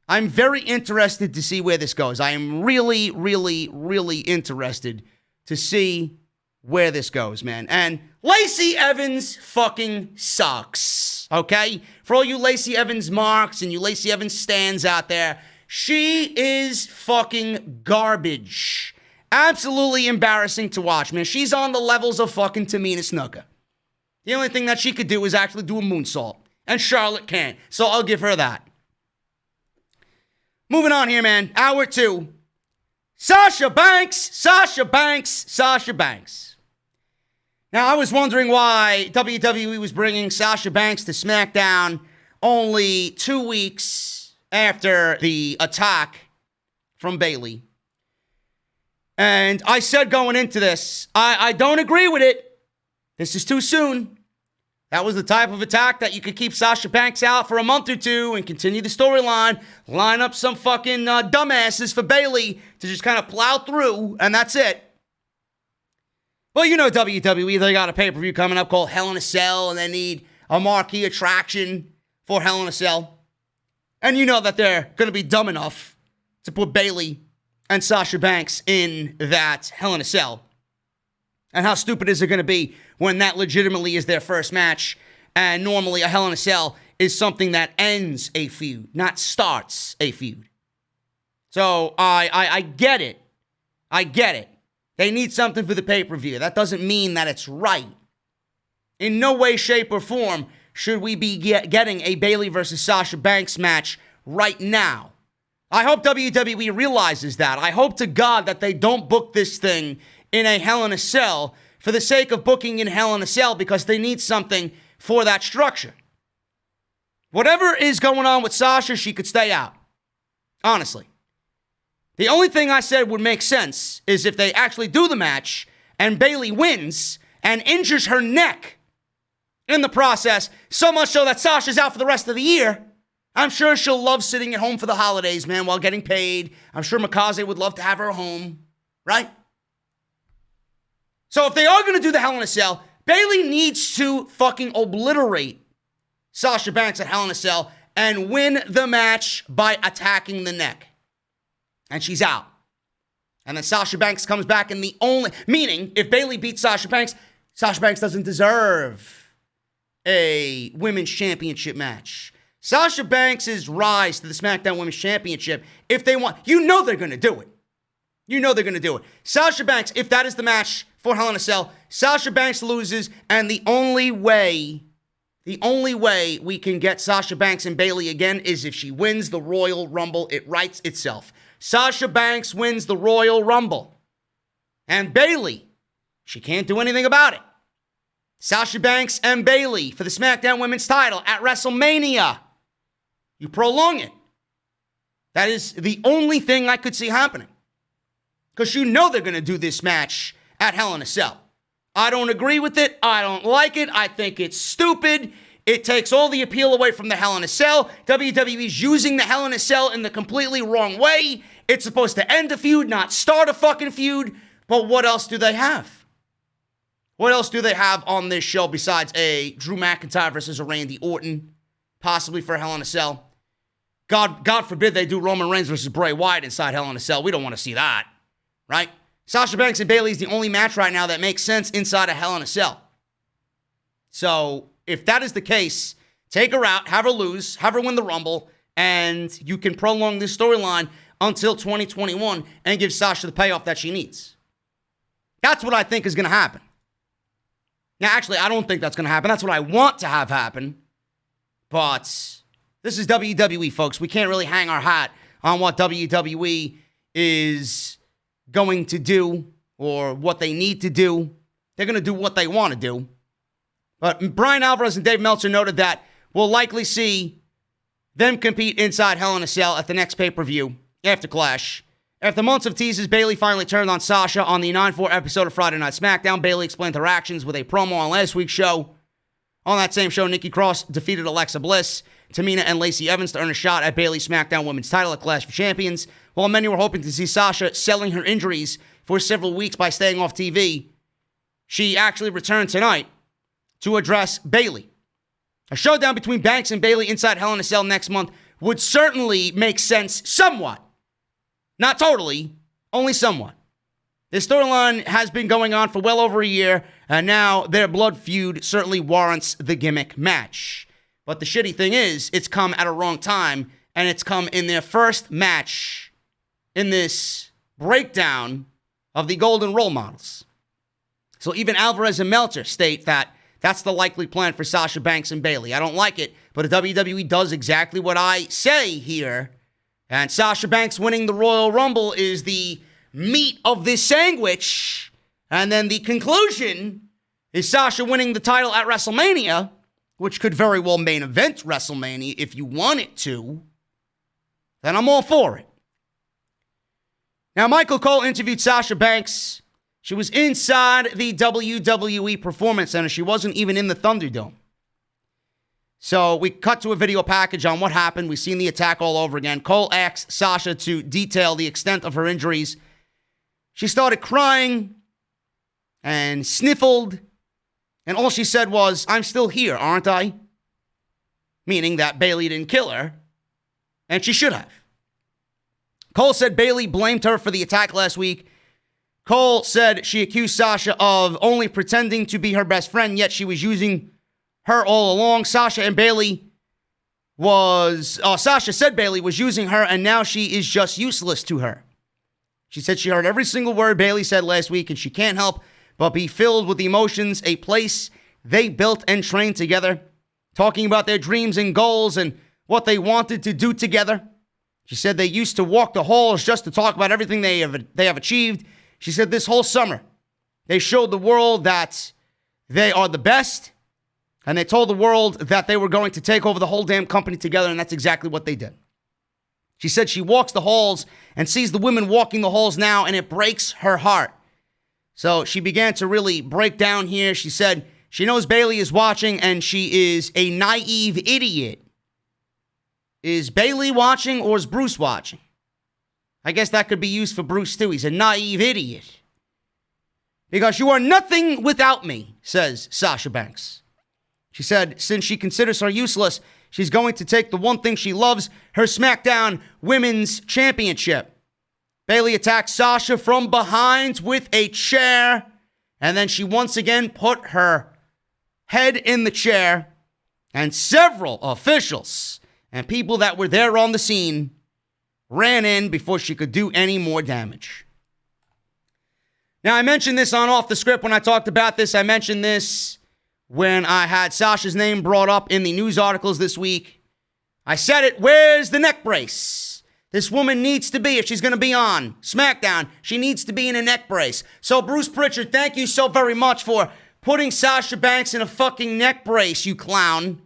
I'm very interested to see where this goes. I am really, really, really interested to see where this goes, man. And Lacey Evans fucking sucks, okay? For all you Lacey Evans marks and you Lacey Evans stands out there, she is fucking garbage. Absolutely embarrassing to watch, man. She's on the levels of fucking Tamina Snuka. The only thing that she could do is actually do a moonsault. And Charlotte can't. So I'll give her that. Moving on here, man. Hour 2. Sasha Banks, Sasha Banks, Sasha Banks. Now, I was wondering why WWE was bringing Sasha Banks to SmackDown only 2 weeks after the attack from Bayley. And I said going into this, I don't agree with it. This is too soon. That was the type of attack that you could keep Sasha Banks out for a month or two and continue the storyline, line up some fucking dumbasses for Bayley to just kind of plow through, and that's it. Well, you know WWE, they got a pay-per-view coming up called Hell in a Cell, and they need a marquee attraction for Hell in a Cell. And you know that they're going to be dumb enough to put Bayley and Sasha Banks in that Hell in a Cell. And how stupid is it going to be when that legitimately is their first match, and normally a Hell in a Cell is something that ends a feud, not starts a feud. So I get it. I get it. They need something for the pay-per-view. That doesn't mean that it's right. In no way, shape, or form should we be getting a Bayley versus Sasha Banks match right now. I hope WWE realizes that. I hope to God that they don't book this thing in a Hell in a Cell for the sake of booking in Hell in a Cell, because they need something for that structure. Whatever is going on with Sasha, she could stay out. Honestly. The only thing I said would make sense is if they actually do the match and Bayley wins and injures her neck in the process, so much so that Sasha's out for the rest of the year. I'm sure she'll love sitting at home for the holidays, man, while getting paid. I'm sure Mikaze would love to have her home, right? So if they are going to do the Hell in a Cell, Bayley needs to fucking obliterate Sasha Banks at Hell in a Cell and win the match by attacking the neck. And she's out. And then Sasha Banks comes back in the only... Meaning, if Bayley beats Sasha Banks doesn't deserve a Women's Championship match. Sasha Banks' rise to the SmackDown Women's Championship, if they want... You know they're going to do it. You know they're going to do it. Sasha Banks, if that is the match for Hell in a Cell, Sasha Banks loses, and the only way we can get Sasha Banks and Bayley again is if she wins the Royal Rumble. It writes itself. Sasha Banks wins the Royal Rumble. And Bayley, she can't do anything about it. Sasha Banks and Bayley for the SmackDown Women's title at WrestleMania. You prolong it. That is the only thing I could see happening. Because you know they're going to do this match at Hell in a Cell. I don't agree with it. I don't like it. I think it's stupid. It takes all the appeal away from the Hell in a Cell. WWE's using the Hell in a Cell in the completely wrong way. It's supposed to end a feud, not start a fucking feud. But what else do they have? What else do they have on this show besides a Drew McIntyre versus a Randy Orton? Possibly for Hell in a Cell. God forbid they do Roman Reigns versus Bray Wyatt inside Hell in a Cell. We don't want to see that. Right? Sasha Banks and Bayley is the only match right now that makes sense inside a Hell in a Cell. So, if that is the case, take her out, have her lose, have her win the Rumble, and you can prolong this storyline until 2021 and give Sasha the payoff that she needs. That's what I think is going to happen. Now, actually, I don't think that's going to happen. That's what I want to have happen. But this is WWE, folks. We can't really hang our hat on what WWE is going to do or what they need to do. They're going to do what they want to do. But Brian Alvarez and Dave Meltzer noted that we'll likely see them compete inside Hell in a Cell at the next pay-per-view after Clash. After months of teases, Bayley finally turned on Sasha on the 9/4 episode of Friday Night SmackDown. Bayley explained her actions with a promo on last week's show. On that same show, Nikki Cross defeated Alexa Bliss, Tamina, and Lacey Evans to earn a shot at Bayley's SmackDown Women's title at Clash of Champions. While many were hoping to see Sasha selling her injuries for several weeks by staying off TV, she actually returned tonight to address Bayley. A showdown between Banks and Bayley inside Hell in a Cell next month would certainly make sense somewhat. Not totally, only somewhat. This storyline has been going on for well over a year, and now their blood feud certainly warrants the gimmick match. But the shitty thing is, it's come at a wrong time, and it's come in their first match in this breakdown of the Golden Role Models. So even Alvarez and Meltzer state that that's the likely plan for Sasha Banks and Bayley. I don't like it, but the WWE does exactly what I say here. And Sasha Banks winning the Royal Rumble is the meat of this sandwich. And then the conclusion is Sasha winning the title at WrestleMania, which could very well main event WrestleMania if you want it to. Then I'm all for it. Now, Michael Cole interviewed Sasha Banks. She was inside the WWE Performance Center. She wasn't even in the Thunderdome. So we cut to a video package on what happened. We've seen the attack all over again. Cole asked Sasha to detail the extent of her injuries. She started crying and sniffled. And all she said was, "I'm still here, aren't I?" Meaning that Bayley didn't kill her. And she should have. Cole said Bayley blamed her for the attack last week. Cole said she accused Sasha of only pretending to be her best friend, yet she was using her all along. Sasha said Bayley was using her, and now she is just useless to her. She said she heard every single word Bayley said last week, and she can't help but be filled with emotions, a place they built and trained together, talking about their dreams and goals and what they wanted to do together. She said they used to walk the halls just to talk about everything they have achieved. She said this whole summer, they showed the world that they are the best, and they told the world that they were going to take over the whole damn company together, and that's exactly what they did. She said she walks the halls and sees the women walking the halls now, and it breaks her heart. So she began to really break down here. She said she knows Bayley is watching, and she is a naive idiot. Is Bayley watching or is Bruce watching? I guess that could be used for Bruce too. He's a naive idiot. Because you are nothing without me, says Sasha Banks. She said since she considers her useless, she's going to take the one thing she loves, her SmackDown Women's Championship. Bayley attacked Sasha from behind with a chair, and then she once again put her head in the chair, and several officials and people that were there on the scene ran in before she could do any more damage. Now, I mentioned this on Off the Script when I talked about this. I mentioned this when I had Sasha's name brought up in the news articles this week. I said it, where's the neck brace? This woman needs to be, if she's going to be on SmackDown, she needs to be in a neck brace. So, Bruce Pritchard, thank you so very much for putting Sasha Banks in a fucking neck brace, you clown.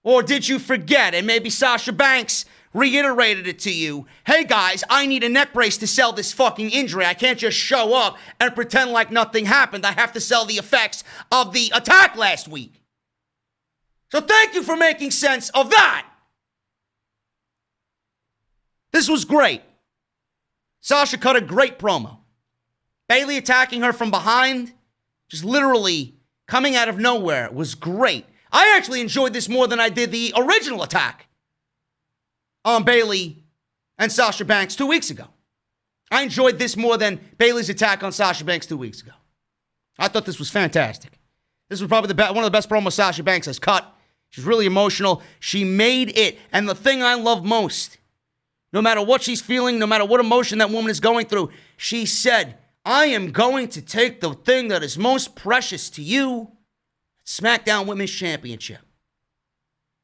Or did you forget? And maybe Sasha Banks reiterated it to you. Hey guys, I need a neck brace to sell this fucking injury. I can't just show up and pretend like nothing happened. I have to sell the effects of the attack last week. So thank you for making sense of that. This was great. Sasha cut a great promo. Bayley attacking her from behind, just literally coming out of nowhere, was great. I actually enjoyed this more than I did the original attack on Bayley and Sasha Banks 2 weeks ago. I enjoyed this more than Bayley's attack on Sasha Banks 2 weeks ago. I thought this was fantastic. This was probably one of the best promos Sasha Banks has cut. She's really emotional. She made it. And the thing I love most, no matter what she's feeling, no matter what emotion that woman is going through, she said, I am going to take the thing that is most precious to you, SmackDown Women's Championship.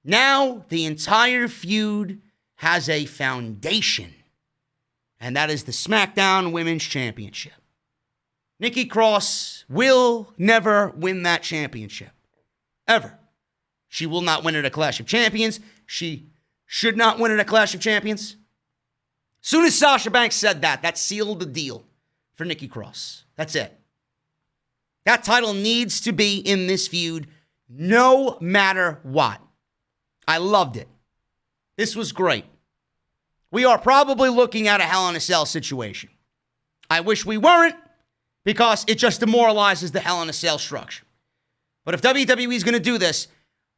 Now, the entire feud has a foundation, and that is the SmackDown Women's Championship. Nikki Cross will never win that championship. Ever. She will not win at a Clash of Champions. She should not win at a Clash of Champions. Soon as Sasha Banks said that, that sealed the deal for Nikki Cross. That's it. That title needs to be in this feud no matter what. I loved it. This was great. We are probably looking at a Hell in a Cell situation. I wish we weren't, because it just demoralizes the Hell in a Cell structure. But if WWE is going to do this,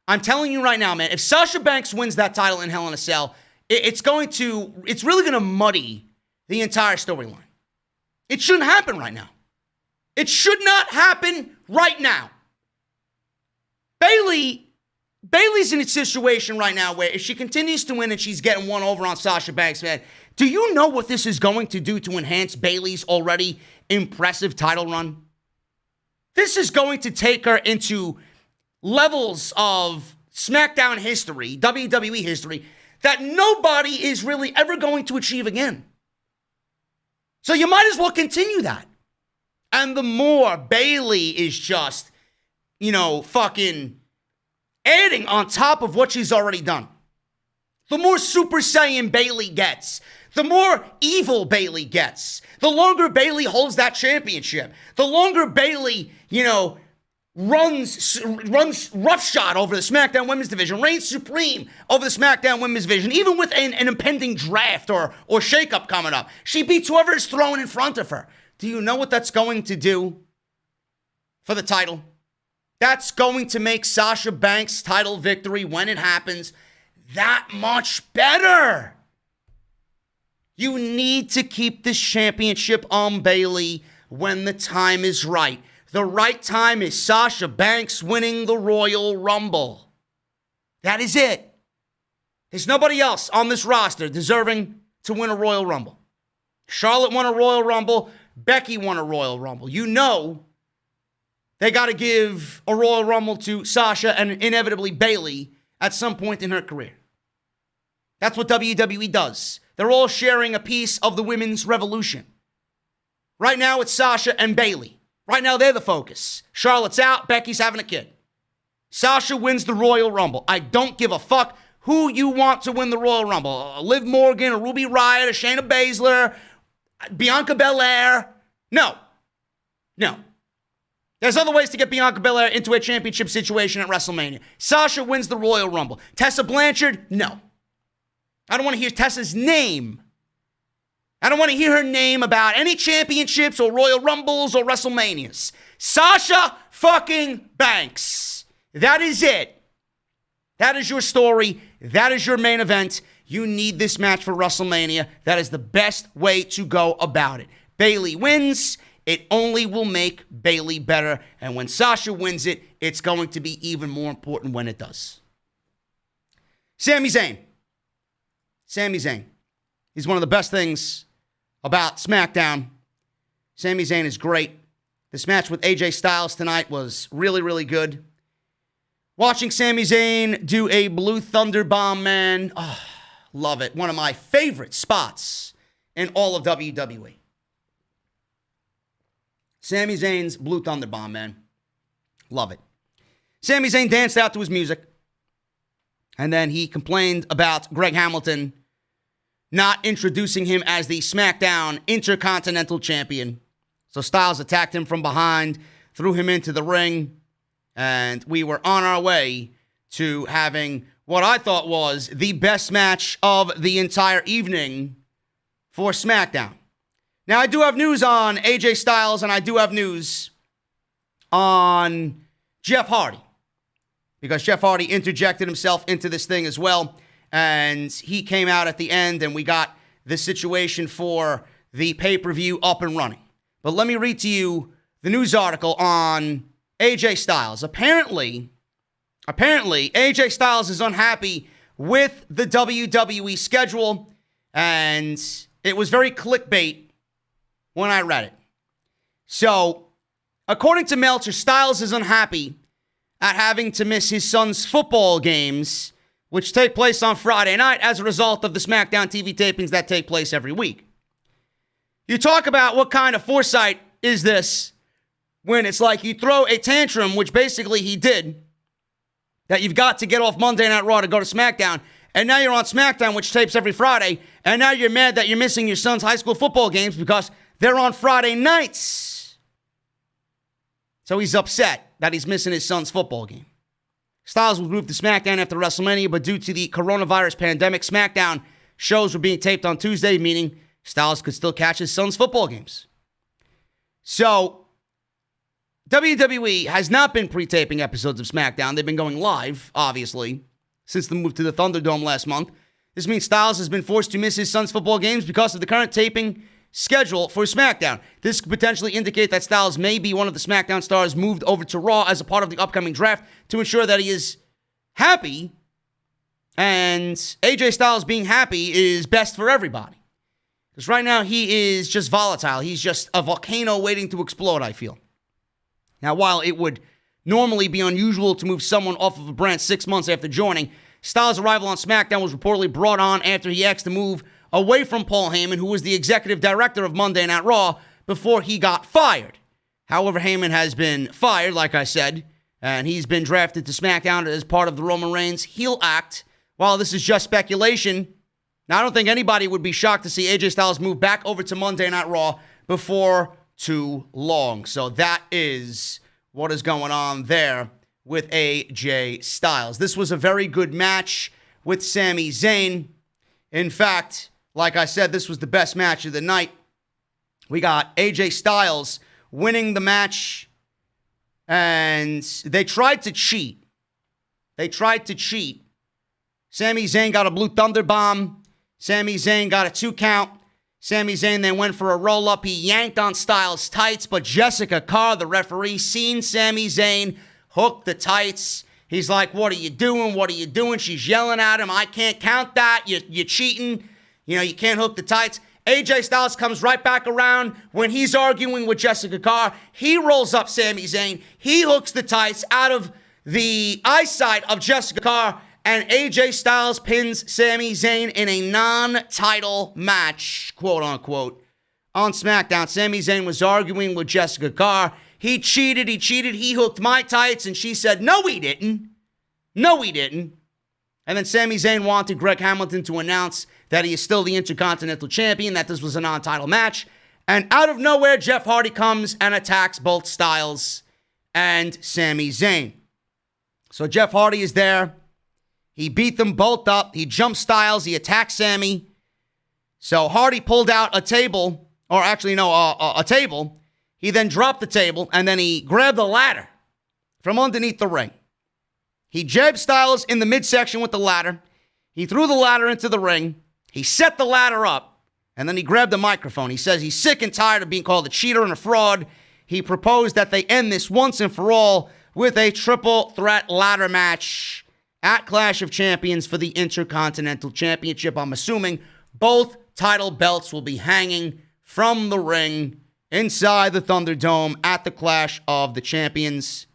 I'm telling you right now, man, if Sasha Banks wins that title in Hell in a Cell, it's really going to muddy the entire storyline. It shouldn't happen right now. It should not happen right now. Bayley's in a situation right now where if she continues to win and she's getting one over on Sasha Banks, man, do you know what this is going to do to enhance Bayley's already impressive title run? This is going to take her into levels of SmackDown history, WWE history, that nobody is really ever going to achieve again. So you might as well continue that. And the more Bayley is just, fucking adding on top of what she's already done, the more Super Saiyan Bayley gets, the more evil Bayley gets, the longer Bayley holds that championship, the longer Bayley, runs roughshod over the SmackDown Women's Division, reigns supreme over the SmackDown Women's Division, even with an impending draft or shakeup coming up. She beats whoever is thrown in front of her. Do you know what that's going to do for the title? That's going to make Sasha Banks' title victory, when it happens, that much better. You need to keep this championship on Bayley when the time is right. The right time is Sasha Banks winning the Royal Rumble. That is it. There's nobody else on this roster deserving to win a Royal Rumble. Charlotte won a Royal Rumble. Becky won a Royal Rumble. You know they got to give a Royal Rumble to Sasha and inevitably Bayley at some point in her career. That's what WWE does. They're all sharing a piece of the women's revolution. Right now, it's Sasha and Bayley. Right now, they're the focus. Charlotte's out. Becky's having a kid. Sasha wins the Royal Rumble. I don't give a fuck who you want to win the Royal Rumble. Liv Morgan, a Ruby Riott, a Shayna Baszler, Bianca Belair. No. There's other ways to get Bianca Belair into a championship situation at WrestleMania. Sasha wins the Royal Rumble. Tessa Blanchard? No. I don't want to hear Tessa's name. I don't want to hear her name about any championships or Royal Rumbles or WrestleManias. Sasha fucking Banks. That is it. That is your story. That is your main event. You need this match for WrestleMania. That is the best way to go about it. Bayley wins. It only will make Bayley better. And when Sasha wins it, it's going to be even more important when it does. Sami Zayn. He's one of the best things about SmackDown. Sami Zayn is great. This match with AJ Styles tonight was really, really good. Watching Sami Zayn do a Blue Thunder Bomb, man. Oh, love it. One of my favorite spots in all of WWE. Sami Zayn's Blue Thunder Bomb, man. Love it. Sami Zayn danced out to his music. And then he complained about Greg Hamilton not introducing him as the SmackDown Intercontinental Champion. So Styles attacked him from behind, threw him into the ring, and we were on our way to having what I thought was the best match of the entire evening for SmackDown. Now, I do have news on AJ Styles, and I do have news on Jeff Hardy, because Jeff Hardy interjected himself into this thing as well, and he came out at the end, and we got the situation for the pay-per-view up and running. But let me read to you the news article on AJ Styles. Apparently, AJ Styles is unhappy with the WWE schedule, and it was very clickbait when I read it. So, according to Meltzer, Styles is unhappy at having to miss his son's football games, which take place on Friday night as a result of the SmackDown TV tapings that take place every week. You talk about what kind of foresight is this when it's like you throw a tantrum, which basically he did, that you've got to get off Monday Night Raw to go to SmackDown, and now you're on SmackDown, which tapes every Friday, and now you're mad that you're missing your son's high school football games because they're on Friday nights. So he's upset that he's missing his son's football game. Styles was moved to SmackDown after WrestleMania, but due to the coronavirus pandemic, SmackDown shows were being taped on Tuesday, meaning Styles could still catch his son's football games. So, WWE has not been pre-taping episodes of SmackDown. They've been going live, obviously, since the move to the Thunderdome last month. This means Styles has been forced to miss his son's football games because of the current taping schedule for SmackDown. This could potentially indicate that Styles may be one of the SmackDown stars moved over to Raw as a part of the upcoming draft to ensure that he is happy. And AJ Styles being happy is best for everybody. Because right now he is just volatile. He's just a volcano waiting to explode, I feel. Now, while it would normally be unusual to move someone off of a brand 6 months after joining, Styles' arrival on SmackDown was reportedly brought on after he asked to move away from Paul Heyman, who was the executive director of Monday Night Raw, before he got fired. However, Heyman has been fired, like I said, and he's been drafted to SmackDown as part of the Roman Reigns heel act. While this is just speculation, now I don't think anybody would be shocked to see AJ Styles move back over to Monday Night Raw before too long. So that is what is going on there with AJ Styles. This was a very good match with Sami Zayn. In fact, like I said, this was the best match of the night. We got AJ Styles winning the match, and they tried to cheat. Sami Zayn got a Blue Thunder Bomb. Sami Zayn got a 2 count. Sami Zayn then went for a roll-up. He yanked on Styles' tights, but Jessica Carr, the referee, seen Sami Zayn hook the tights. He's like, what are you doing? What are you doing? She's yelling at him. I can't count that. You're cheating. You can't hook the tights. AJ Styles comes right back around when he's arguing with Jessica Carr. He rolls up Sami Zayn. He hooks the tights out of the eyesight of Jessica Carr, and AJ Styles pins Sami Zayn in a non-title match, quote unquote, on SmackDown. Sami Zayn was arguing with Jessica Carr. He cheated. He hooked my tights, and she said, no, he didn't. And then Sami Zayn wanted Greg Hamilton to announce that he is still the Intercontinental Champion, that this was a non-title match. And out of nowhere, Jeff Hardy comes and attacks both Styles and Sami Zayn. So Jeff Hardy is there. He beat them both up. He jumped Styles. He attacked Sami. So Hardy pulled out a table, a table. He then dropped the table, and then he grabbed the ladder from underneath the ring. He jabbed Styles in the midsection with the ladder. He threw the ladder into the ring. He set the ladder up, and then he grabbed the microphone. He says he's sick and tired of being called a cheater and a fraud. He proposed that they end this once and for all with a triple threat ladder match at Clash of Champions for the Intercontinental Championship. I'm assuming both title belts will be hanging from the ring inside the Thunderdome at the Clash of the Champions.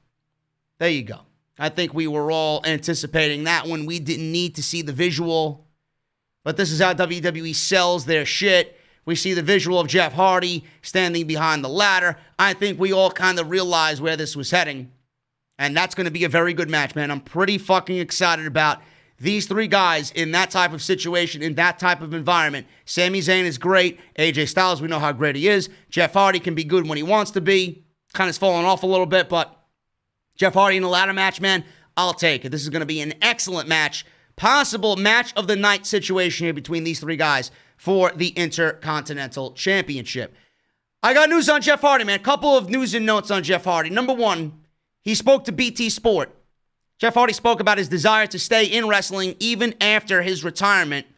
There you go. I think we were all anticipating that one. We didn't need to see the visual, but this is how WWE sells their shit. We see the visual of Jeff Hardy standing behind the ladder. I think we all kind of realized where this was heading, and that's going to be a very good match, man. I'm pretty fucking excited about these three guys in that type of situation, in that type of environment. Sami Zayn is great. AJ Styles, we know how great he is. Jeff Hardy can be good when he wants to be. Kind of fallen off a little bit, but Jeff Hardy in a ladder match, man, I'll take it. This is going to be an excellent match. Possible match of the night situation here between these three guys for the Intercontinental Championship. I got news on Jeff Hardy, man. A couple of news and notes on Jeff Hardy. Number one, he spoke to BT Sport. Jeff Hardy spoke about his desire to stay in wrestling even after his retirement,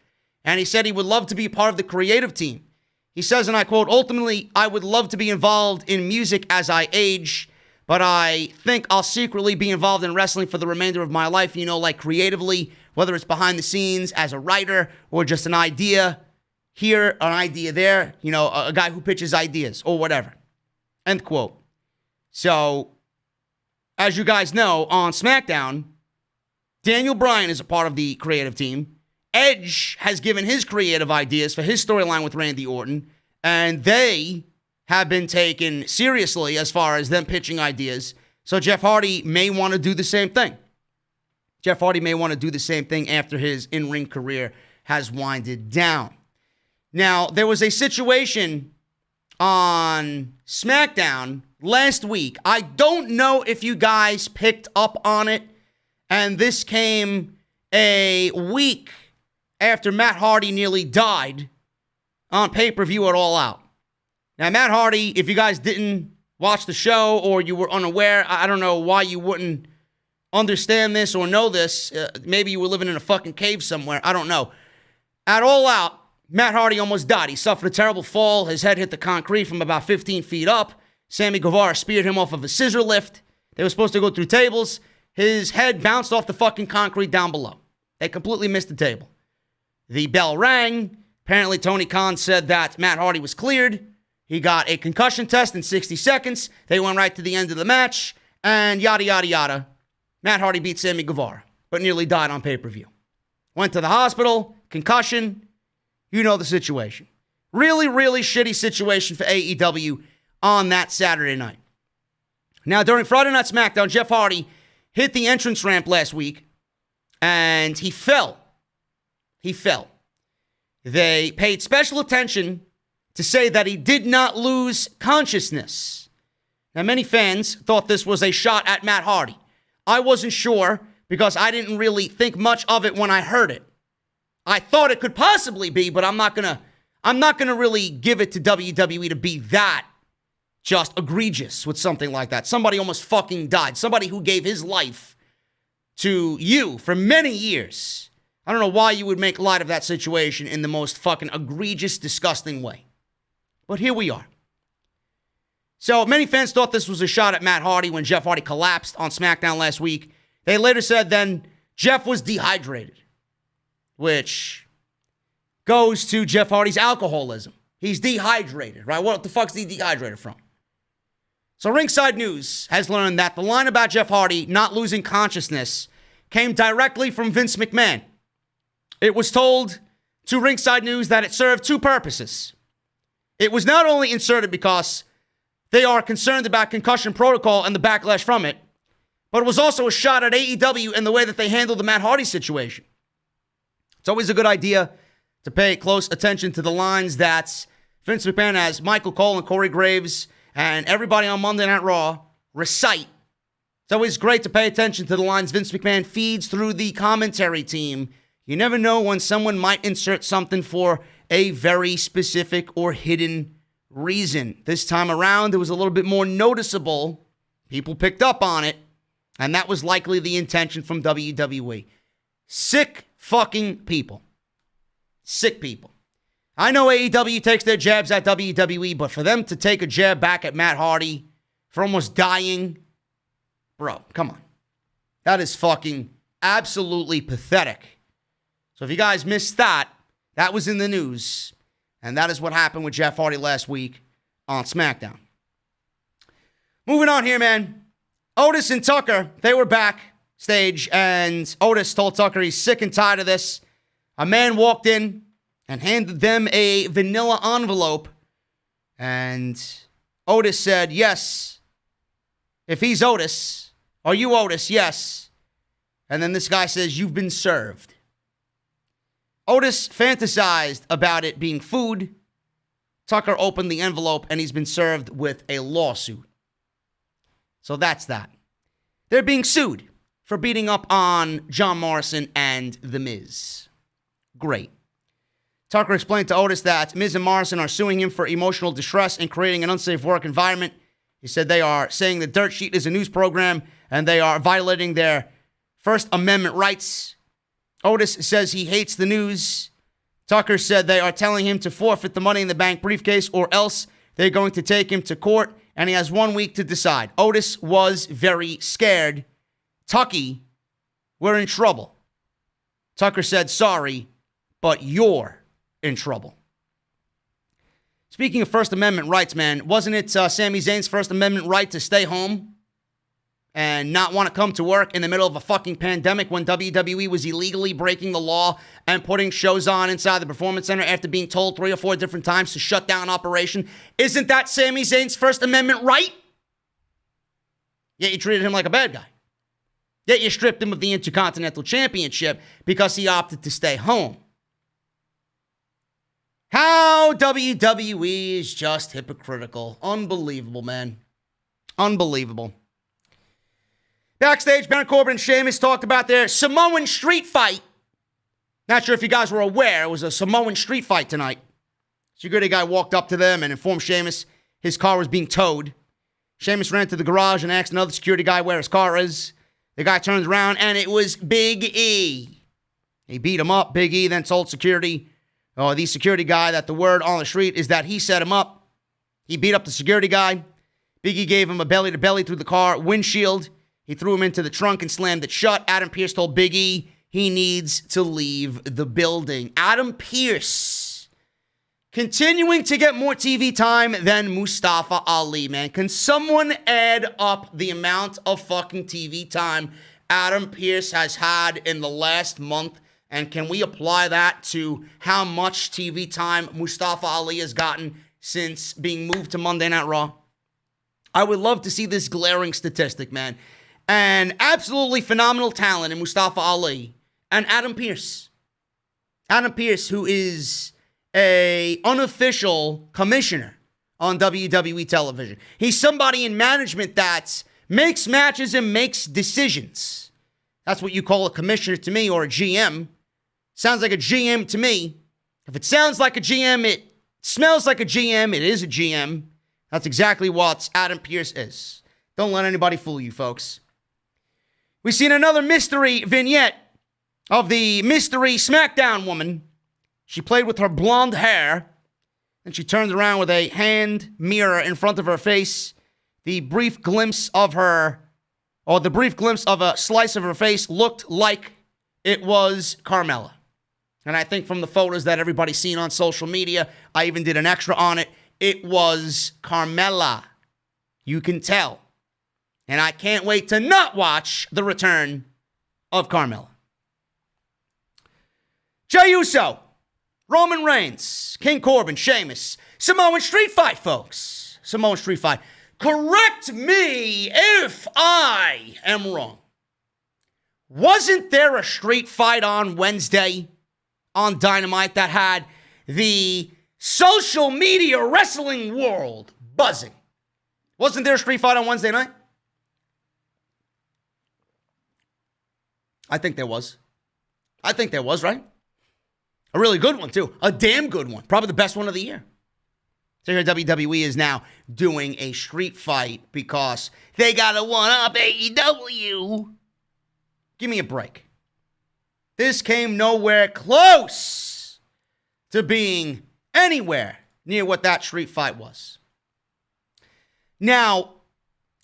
and he said he would love to be part of the creative team. He says, and I quote, ultimately, I would love to be involved in music as I age, but I think I'll secretly be involved in wrestling for the remainder of my life, like creatively, whether it's behind the scenes as a writer or just an idea here, an idea there, a guy who pitches ideas or whatever. End quote. So, as you guys know, on SmackDown, Daniel Bryan is a part of the creative team. Edge has given his creative ideas for his storyline with Randy Orton, and they have been taken seriously as far as them pitching ideas. So Jeff Hardy may want to do the same thing. Jeff Hardy may want to do the same thing after his in-ring career has winded down. Now, there was a situation on SmackDown last week. I don't know if you guys picked up on it, and this came a week after Matt Hardy nearly died on pay-per-view at All Out. Now, Matt Hardy, if you guys didn't watch the show or you were unaware, I don't know why you wouldn't understand this or know this. Maybe you were living in a fucking cave somewhere. I don't know. At All Out, Matt Hardy almost died. He suffered a terrible fall. His head hit the concrete from about 15 feet up. Sammy Guevara speared him off of a scissor lift. They were supposed to go through tables. His head bounced off the fucking concrete down below. They completely missed the table. The bell rang. Apparently, Tony Khan said that Matt Hardy was cleared. He got a concussion test in 60 seconds. They went right to the end of the match. And yada, yada, yada. Matt Hardy beat Sammy Guevara, but nearly died on pay-per-view. Went to the hospital, concussion. you know the situation. Really, really shitty situation for AEW on that Saturday night. Now, during Friday Night SmackDown, Jeff Hardy hit the entrance ramp last week, and he fell. He fell. They paid special attention to say that he did not lose consciousness. Now, many fans thought this was a shot at Matt Hardy. I wasn't sure because I didn't really think much of it when I heard it. I thought it could possibly be, but I'm not gonna really give it to WWE to be that just egregious with something like that. Somebody almost fucking died. Somebody who gave his life to you for many years. I don't know why you would make light of that situation in the most fucking egregious, disgusting way. But here we are. So many fans thought this was a shot at Matt Hardy when Jeff Hardy collapsed on SmackDown last week. They later said then Jeff was dehydrated, which goes to Jeff Hardy's alcoholism. He's dehydrated, right? What the fuck's he dehydrated from? So Ringside News has learned that the line about Jeff Hardy not losing consciousness came directly from Vince McMahon. It was told to Ringside News that it served two purposes. It was not only inserted because they are concerned about concussion protocol and the backlash from it, but it was also a shot at AEW and the way that they handled the Matt Hardy situation. It's always a good idea to pay close attention to the lines that Vince McMahon has Michael Cole and Corey Graves and everybody on Monday Night Raw recite. It's always great to pay attention to the lines Vince McMahon feeds through the commentary team. You never know when someone might insert something for a very specific or hidden reason. This time around, it was a little bit more noticeable. People picked up on it, and that was likely the intention from WWE. Sick fucking people. Sick people. I know AEW takes their jabs at WWE, but for them to take a jab back at Matt Hardy for almost dying, bro, come on. That is fucking absolutely pathetic. So if you guys missed that, that was in the news. And that is what happened with Jeff Hardy last week on SmackDown. Moving on here, man. Otis and Tucker, they were backstage, and Otis told Tucker he's sick and tired of this. A man walked in and handed them a vanilla envelope, and Otis said, yes. If he's Otis, are you Otis? Yes. And then this guy says, you've been served. Otis fantasized about it being food. Tucker opened the envelope, and he's been served with a lawsuit. So that's that. They're being sued for beating up on John Morrison and The Miz. Great. Tucker explained to Otis that Miz and Morrison are suing him for emotional distress and creating an unsafe work environment. He said they are saying the Dirt Sheet is a news program and they are violating their First Amendment rights. Otis says he hates the news. Tucker said they are telling him to forfeit the Money in the Bank briefcase or else they're going to take him to court and he has 1 week to decide. Otis was very scared. Tucky, we're in trouble. Tucker said, sorry, but you're in trouble. Speaking of First Amendment rights, man, wasn't it Sami Zayn's First Amendment right to stay home and not want to come to work in the middle of a fucking pandemic when WWE was illegally breaking the law and putting shows on inside the Performance Center after being told 3 or 4 different times to shut down operation? Isn't that Sami Zayn's First Amendment right? Yet you treated him like a bad guy. Yet you stripped him of the Intercontinental Championship because he opted to stay home. How WWE is just hypocritical. Unbelievable, man. Unbelievable. Backstage, Baron Corbin and Sheamus talked about their Samoan street fight. Not sure if you guys were aware, it was a Samoan street fight tonight. Security guy walked up to them and informed Sheamus his car was being towed. Sheamus ran to the garage and asked another security guy where his car is. The guy turns around and it was Big E. He beat him up. Big E then told the security guy that the word on the street is that he set him up. He beat up the security guy. Big E gave him a belly-to-belly through the car windshield. He threw him into the trunk and slammed it shut. Adam Pearce told Big E he needs to leave the building. Adam Pearce continuing to get more TV time than Mustafa Ali, man. Can someone add up the amount of fucking TV time Adam Pearce has had in the last month And can we apply that to how much TV time Mustafa Ali has gotten since being moved to Monday Night Raw? I would love to see this glaring statistic, man. And absolutely phenomenal talent in Mustafa Ali and Adam Pearce. Adam Pearce, who is an unofficial commissioner on WWE television. He's somebody in management that makes matches and makes decisions. That's what you call a commissioner to me, or a GM. Sounds like a GM to me. If it sounds like a GM, it smells like a GM, it is a GM. That's exactly what Adam Pearce is. Don't let anybody fool you, folks. We've seen another mystery vignette of the mystery SmackDown woman. She played with her blonde hair, and she turned around with a hand mirror in front of her face. The brief glimpse of a slice of her face looked like it was Carmella. And I think from the photos that everybody's seen on social media, I even did an extra on it, it was Carmella. You can tell. And I can't wait to not watch the return of Carmella. Jey Uso, Roman Reigns, King Corbin, Sheamus, Samoan Street Fight, folks. Samoan Street Fight. Correct me if I am wrong. Wasn't there a street fight on Wednesday on Dynamite that had the social media wrestling world buzzing? Wasn't there a street fight on Wednesday night? I think there was. Right? A really good one, too. A damn good one. Probably the best one of the year. So here WWE is now doing a street fight because they got to one-up AEW. Give me a break. This came nowhere close to being anywhere near what that street fight was. Now,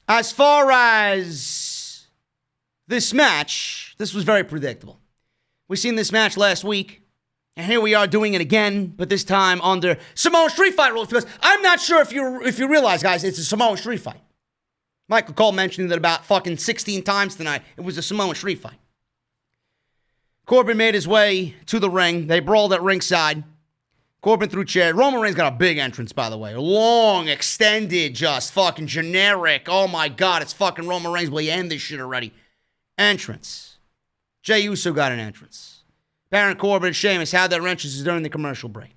as far as this match, this was very predictable. We seen this match last week, and here we are doing it again, but this time under Samoan Street Fight rules, because I'm not sure if you realize, guys, it's a Samoan Street Fight. Michael Cole mentioned it about fucking 16 times tonight. It was a Samoan Street Fight. Corbin made his way to the ring. They brawled at ringside. Corbin threw chair. Roman Reigns got a big entrance, by the way. Long, extended, just fucking generic. Oh my God, it's fucking Roman Reigns. Will you end this shit already? Entrance. Jey Uso got an entrance. Baron Corbin and Sheamus had their entrances during the commercial break.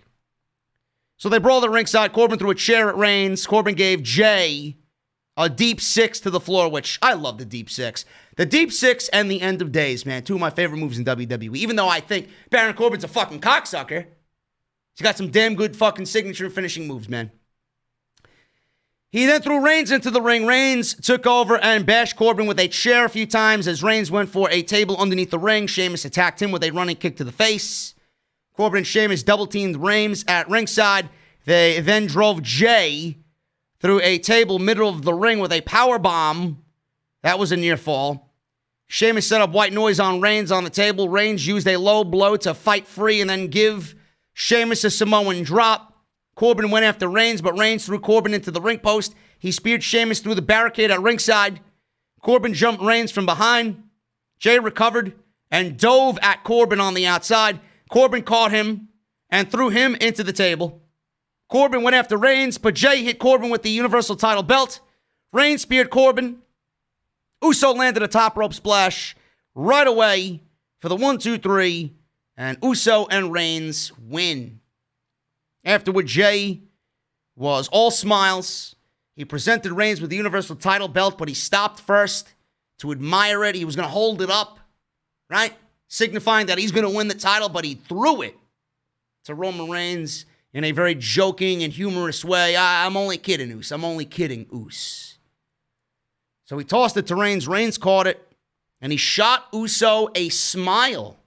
So they brawled at ringside. Corbin threw a chair at Reigns. Corbin gave Jey a deep six to the floor, which I love the deep six. The deep six and the end of days, man. Two of my favorite moves in WWE. Even though I think Baron Corbin's a fucking cocksucker, he's got some damn good fucking signature finishing moves, man. He then threw Reigns into the ring. Reigns took over and bashed Corbin with a chair a few times as Reigns went for a table underneath the ring. Sheamus attacked him with a running kick to the face. Corbin and Sheamus double-teamed Reigns at ringside. They then drove Jey through a table middle of the ring with a power bomb. That was a near fall. Sheamus set up white noise on Reigns on the table. Reigns used a low blow to fight free and then give Sheamus a Samoan drop. Corbin went after Reigns, but Reigns threw Corbin into the ring post. He speared Sheamus through the barricade at ringside. Corbin jumped Reigns from behind. Jey recovered and dove at Corbin on the outside. Corbin caught him and threw him into the table. Corbin went after Reigns, but Jey hit Corbin with the Universal title belt. Reigns speared Corbin. Uso landed a top rope splash right away for the 1-2-3, and Uso and Reigns win. Afterward, Jey was all smiles. He presented Reigns with the Universal title belt, but he stopped first to admire it. He was going to hold it up, right? Signifying that he's going to win the title, but he threw it to Roman Reigns in a very joking and humorous way. I'm only kidding, Us. I'm only kidding, Us. So he tossed it to Reigns. Reigns caught it, and he shot Uso a smile.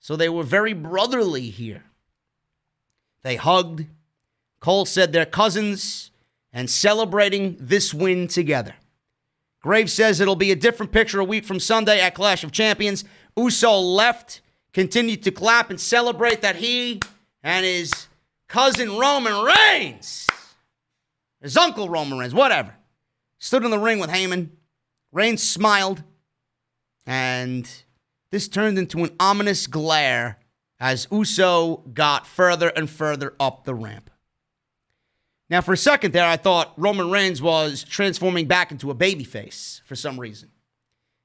So they were very brotherly here. They hugged. Cole said they're cousins and celebrating this win together. Graves says it'll be a different picture a week from Sunday at Clash of Champions. Uso left, continued to clap and celebrate that he and his cousin Roman Reigns, his uncle Roman Reigns, whatever, stood in the ring with Heyman. Reigns smiled, and this turned into an ominous glare as Uso got further and further up the ramp. Now, for a second there, I thought Roman Reigns was transforming back into a babyface for some reason.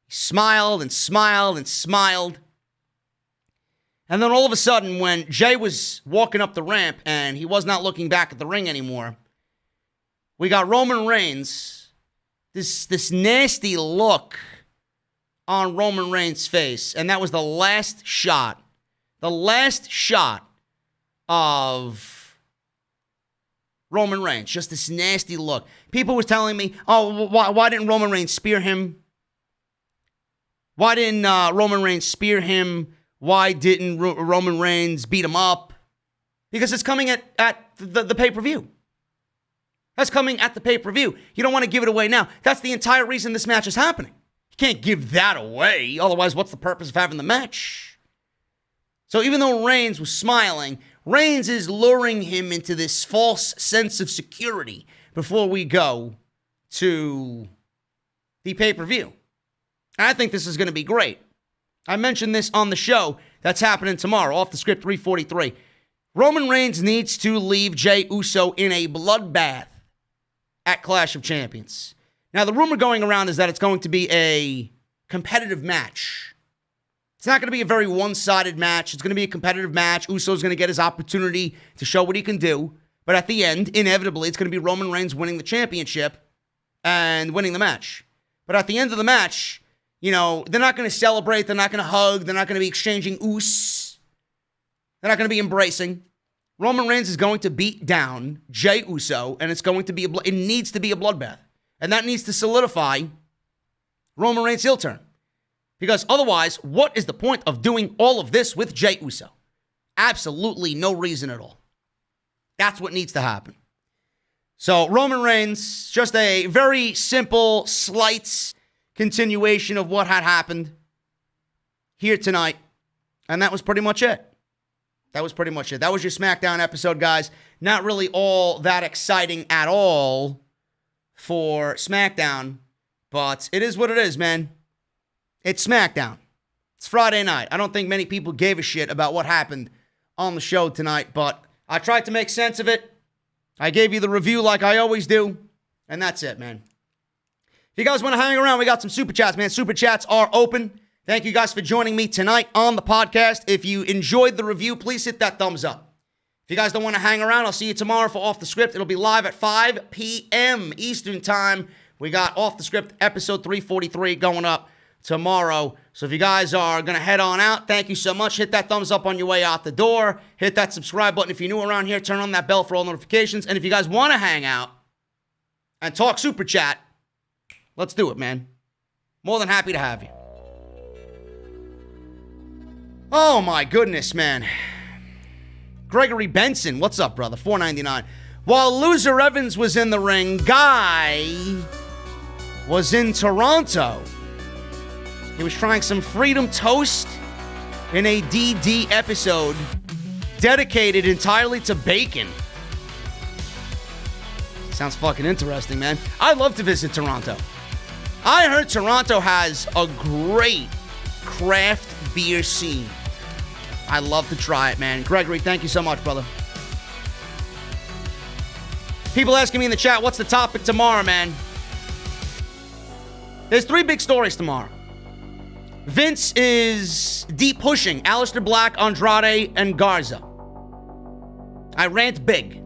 He smiled and smiled and smiled. And then all of a sudden, when Jay was walking up the ramp and he was not looking back at the ring anymore, we got Roman Reigns, this nasty look on Roman Reigns' face. And that was the last shot of Roman Reigns. Just this nasty look. People were telling me, oh, why didn't Roman Reigns spear him? Why didn't Roman Reigns spear him? Why didn't Roman Reigns beat him up? Because it's coming at the pay-per-view. That's coming at the pay-per-view. You don't want to give it away now. That's the entire reason this match is happening. You can't give that away. Otherwise, what's the purpose of having the match? So even though Reigns was smiling, Reigns is luring him into this false sense of security before we go to the pay-per-view. I think this is going to be great. I mentioned this on the show that's happening tomorrow, Off the Script 343. Roman Reigns needs to leave Jey Uso in a bloodbath at Clash of Champions. Now, the rumor going around is that it's going to be a competitive match. It's not going to be a very one-sided match. It's going to be a competitive match. Uso's going to get his opportunity to show what he can do. But at the end, inevitably, it's going to be Roman Reigns winning the championship and winning the match. But at the end of the match, you know, they're not going to celebrate. They're not going to hug. They're not going to be exchanging oos. They're not going to be embracing. Roman Reigns is going to beat down Jey Uso, and it's going to be it needs to be a bloodbath. And that needs to solidify Roman Reigns' heel turn. Because otherwise, what is the point of doing all of this with Jey Uso? Absolutely no reason at all. That's what needs to happen. So Roman Reigns, just a very simple, slight continuation of what had happened here tonight. And that was pretty much it. That was pretty much it. That was your SmackDown episode, guys. Not really all that exciting at all for SmackDown. But it is what it is, man. It's SmackDown. It's Friday night. I don't think many people gave a shit about what happened on the show tonight. But I tried to make sense of it. I gave you the review like I always do. And that's it, man. If you guys want to hang around, we got some Super Chats, man. Super Chats are open. Thank you guys for joining me tonight on the podcast. If you enjoyed the review, please hit that thumbs up. If you guys don't want to hang around, I'll see you tomorrow for Off the Script. It'll be live at 5 p.m. Eastern Time. We got Off the Script episode 343 going up tomorrow. So if you guys are going to head on out, thank you so much. Hit that thumbs up on your way out the door. Hit that subscribe button. If you're new around here, turn on that bell for all notifications. And if you guys want to hang out and talk Super Chat, let's do it, man. More than happy to have you. Oh, my goodness, man. Gregory Benson, what's up, brother? $4.99. While Loser Evans was in the ring, Guy was in Toronto. He was trying some Freedom Toast in a DD episode dedicated entirely to bacon. Sounds fucking interesting, man. I'd love to visit Toronto. I heard Toronto has a great craft beer scene. I'd love to try it, man. Gregory, thank you so much, brother. People asking me in the chat, what's the topic tomorrow, man? There's 3 big stories tomorrow. Vince is deep pushing Aleister Black, Andrade, and Garza. I rant big.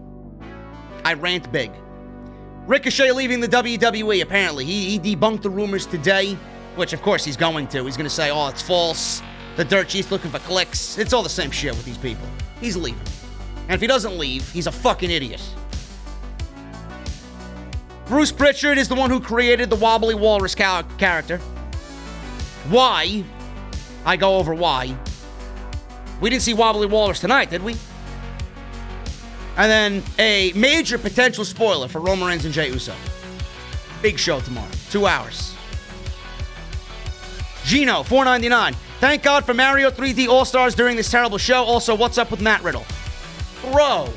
Ricochet leaving the WWE, apparently. He debunked the rumors today, which, of course, he's going to. He's going to say, oh, it's false. The dirt sheet's looking for clicks. It's all the same shit with these people. He's leaving. And if he doesn't leave, he's a fucking idiot. Bruce Pritchard is the one who created the Wobbly Walrus character. Why? I go over why. We didn't see Wobbly Walrus tonight, did we? And then a major potential spoiler for Roman Reigns and Jey Uso. Big show tomorrow. 2 hours. Gino, $4.99. Thank God for Mario 3D All-Stars during this terrible show. Also, what's up with Matt Riddle? Bro.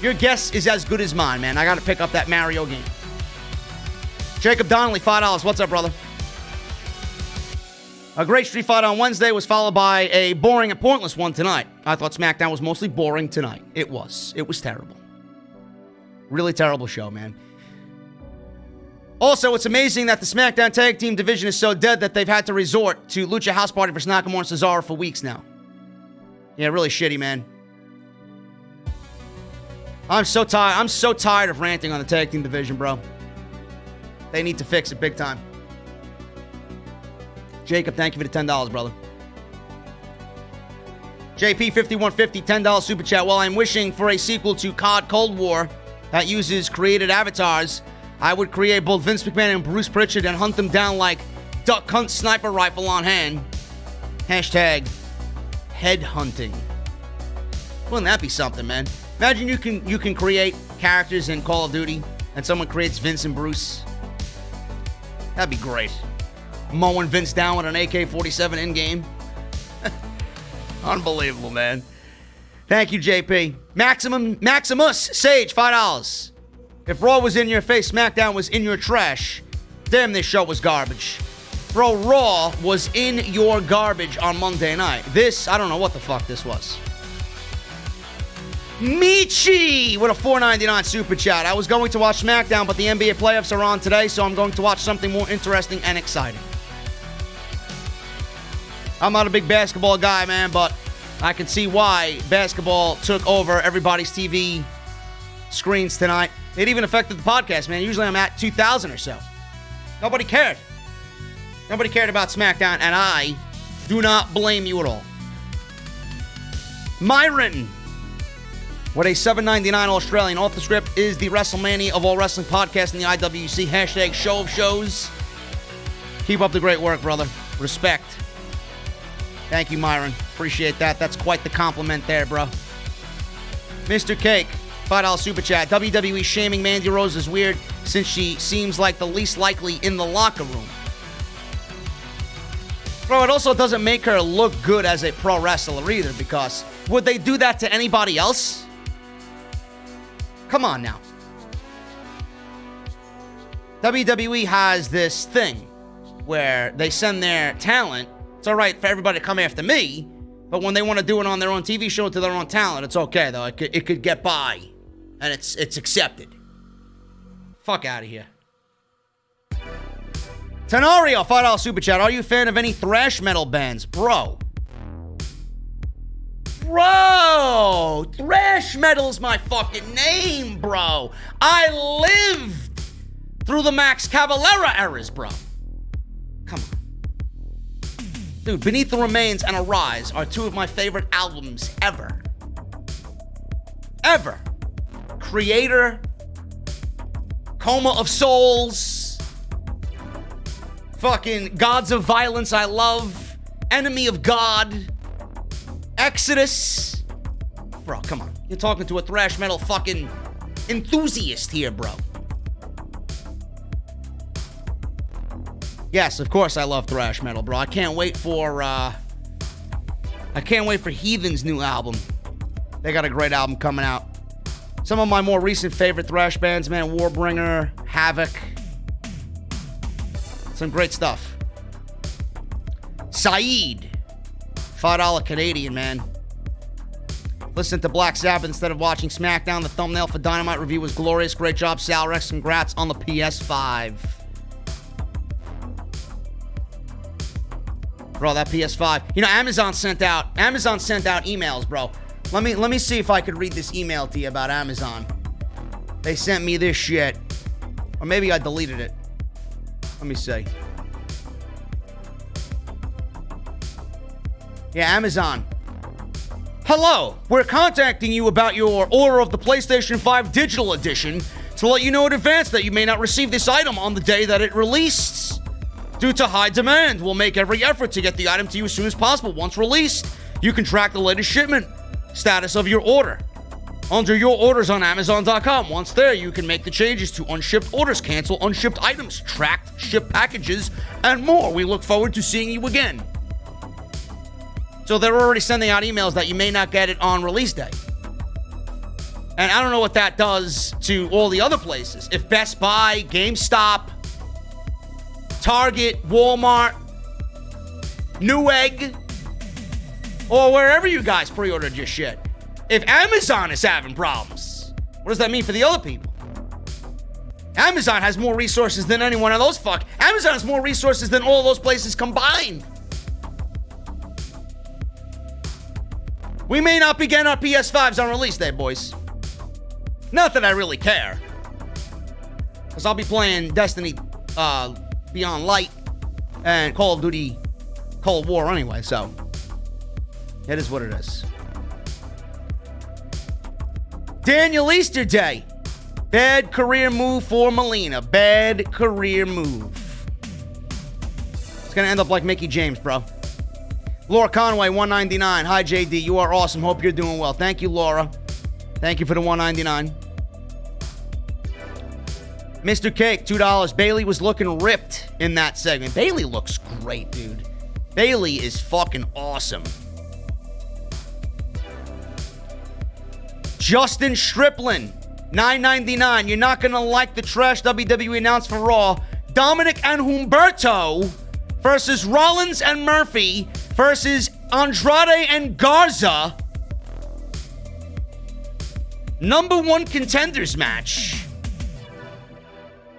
Your guess is as good as mine, man. I got to pick up that Mario game. Jacob Donnelly, $5. What's up, brother? A great street fight on Wednesday was followed by a boring and pointless one tonight. I thought SmackDown was mostly boring tonight. It was. It was terrible. Really terrible show, man. Also, it's amazing that the SmackDown Tag Team division is so dead that they've had to resort to Lucha House Party versus Nakamura and Cesaro for weeks now. Yeah, really shitty, man. I'm so tired. I'm so tired of ranting on the Tag Team division, bro. They need to fix it big time. Jacob, thank you for the $10, brother. JP5150, $10 super chat. While I'm wishing for a sequel to COD Cold War that uses created avatars, I would create both Vince McMahon and Bruce Pritchard and hunt them down like duck hunt sniper rifle on hand. Hashtag headhunting. Wouldn't that be something, man? Imagine you can create characters in Call of Duty and someone creates Vince and Bruce. That'd be great. Mowing Vince down with an AK-47 in-game. Unbelievable, man. Thank you, JP. Maximus Sage, $5. If Raw was in your face, SmackDown was in your trash. Damn, this show was garbage. Bro, Raw was in your garbage on Monday night. This, I don't know what the fuck this was. Michi with a $4.99 super chat. I was going to watch SmackDown, but the NBA playoffs are on today, so I'm going to watch something more interesting and exciting. I'm not a big basketball guy, man, but I can see why basketball took over everybody's TV screens tonight. It even affected the podcast, man. Usually I'm at 2,000 or so. Nobody cared. Nobody cared about SmackDown, and I do not blame you at all. Myron, what a $7.99 Australian. Off the script is the WrestleMania of all wrestling podcast in the IWC. Hashtag show of shows. Keep up the great work, brother. Respect. Thank you, Myron. Appreciate that. That's quite the compliment there, bro. Mr. Cake, $5 super chat. WWE shaming Mandy Rose is weird since she seems like the least likely in the locker room. Bro, it also doesn't make her look good as a pro wrestler either, because would they do that to anybody else? Come on now. WWE has this thing where they send their talent. It's all right for everybody to come after me, but when they want to do it on their own TV show to their own talent, it's okay, though. It could get by, and it's accepted. Fuck out of here. Tenorio, $5 super chat. Are you a fan of any thrash metal bands? Bro, thrash metal is my fucking name, bro. I lived through the Max Cavalera eras, bro. Come on. Dude, Beneath the Remains and Arise are two of my favorite albums ever. Ever. Creator, Coma of Souls, fucking Gods of Violence I Love, Enemy of God, Exodus. Bro, come on. You're talking to a thrash metal fucking enthusiast here, bro. Yes, of course I love thrash metal, bro. I can't wait for Heathen's new album. They got a great album coming out. Some of my more recent favorite thrash bands, man, Warbringer, Havoc. Some great stuff. Saeed, $5 Canadian, man. Listen to Black Sabbath instead of watching SmackDown. The thumbnail for Dynamite review was glorious. Great job, Sal Rex. Congrats on the PS5. Bro, that PS5. You know, Amazon sent out emails, bro. Let me see if I could read this email to you about Amazon. They sent me this shit. Or maybe I deleted it. Let me see. Yeah, Amazon. Hello, we're contacting you about your order of the PlayStation 5 Digital Edition to let you know in advance that you may not receive this item on the day that it released. Due to high demand, we'll make every effort to get the item to you as soon as possible. Once released, you can track the latest shipment status of your order under your orders on Amazon.com. Once there, you can make the changes to unshipped orders, cancel unshipped items, track shipped packages, and more. We look forward to seeing you again. So they're already sending out emails that you may not get it on release day. And I don't know what that does to all the other places. If Best Buy, GameStop, Target, Walmart, Newegg, or wherever you guys pre-ordered your shit. If Amazon is having problems, what does that mean for the other people? Amazon has more resources than any one of those Amazon has more resources than all those places combined. We may not be getting our PS5s on release day, boys. Not that I really care. Because I'll be playing Destiny Beyond Light and Call of Duty Cold War anyway, so it is what it is. Daniel Easterday. Bad career move for Molina. Bad career move. It's going to end up like Mickey James, bro. Laura Conway, $1.99. Hi, JD. You are awesome. Hope you're doing well. Thank you, Laura. Thank you for the $1.99. Mr. Cake, $2. Bayley was looking ripped in that segment. Bayley looks great, dude. Bayley is fucking awesome. Justin Striplin, $9.99. You're not going to like the trash WWE announced for Raw. Dominic and Humberto versus Rollins and Murphy versus Andrade and Garza. #1 contenders match.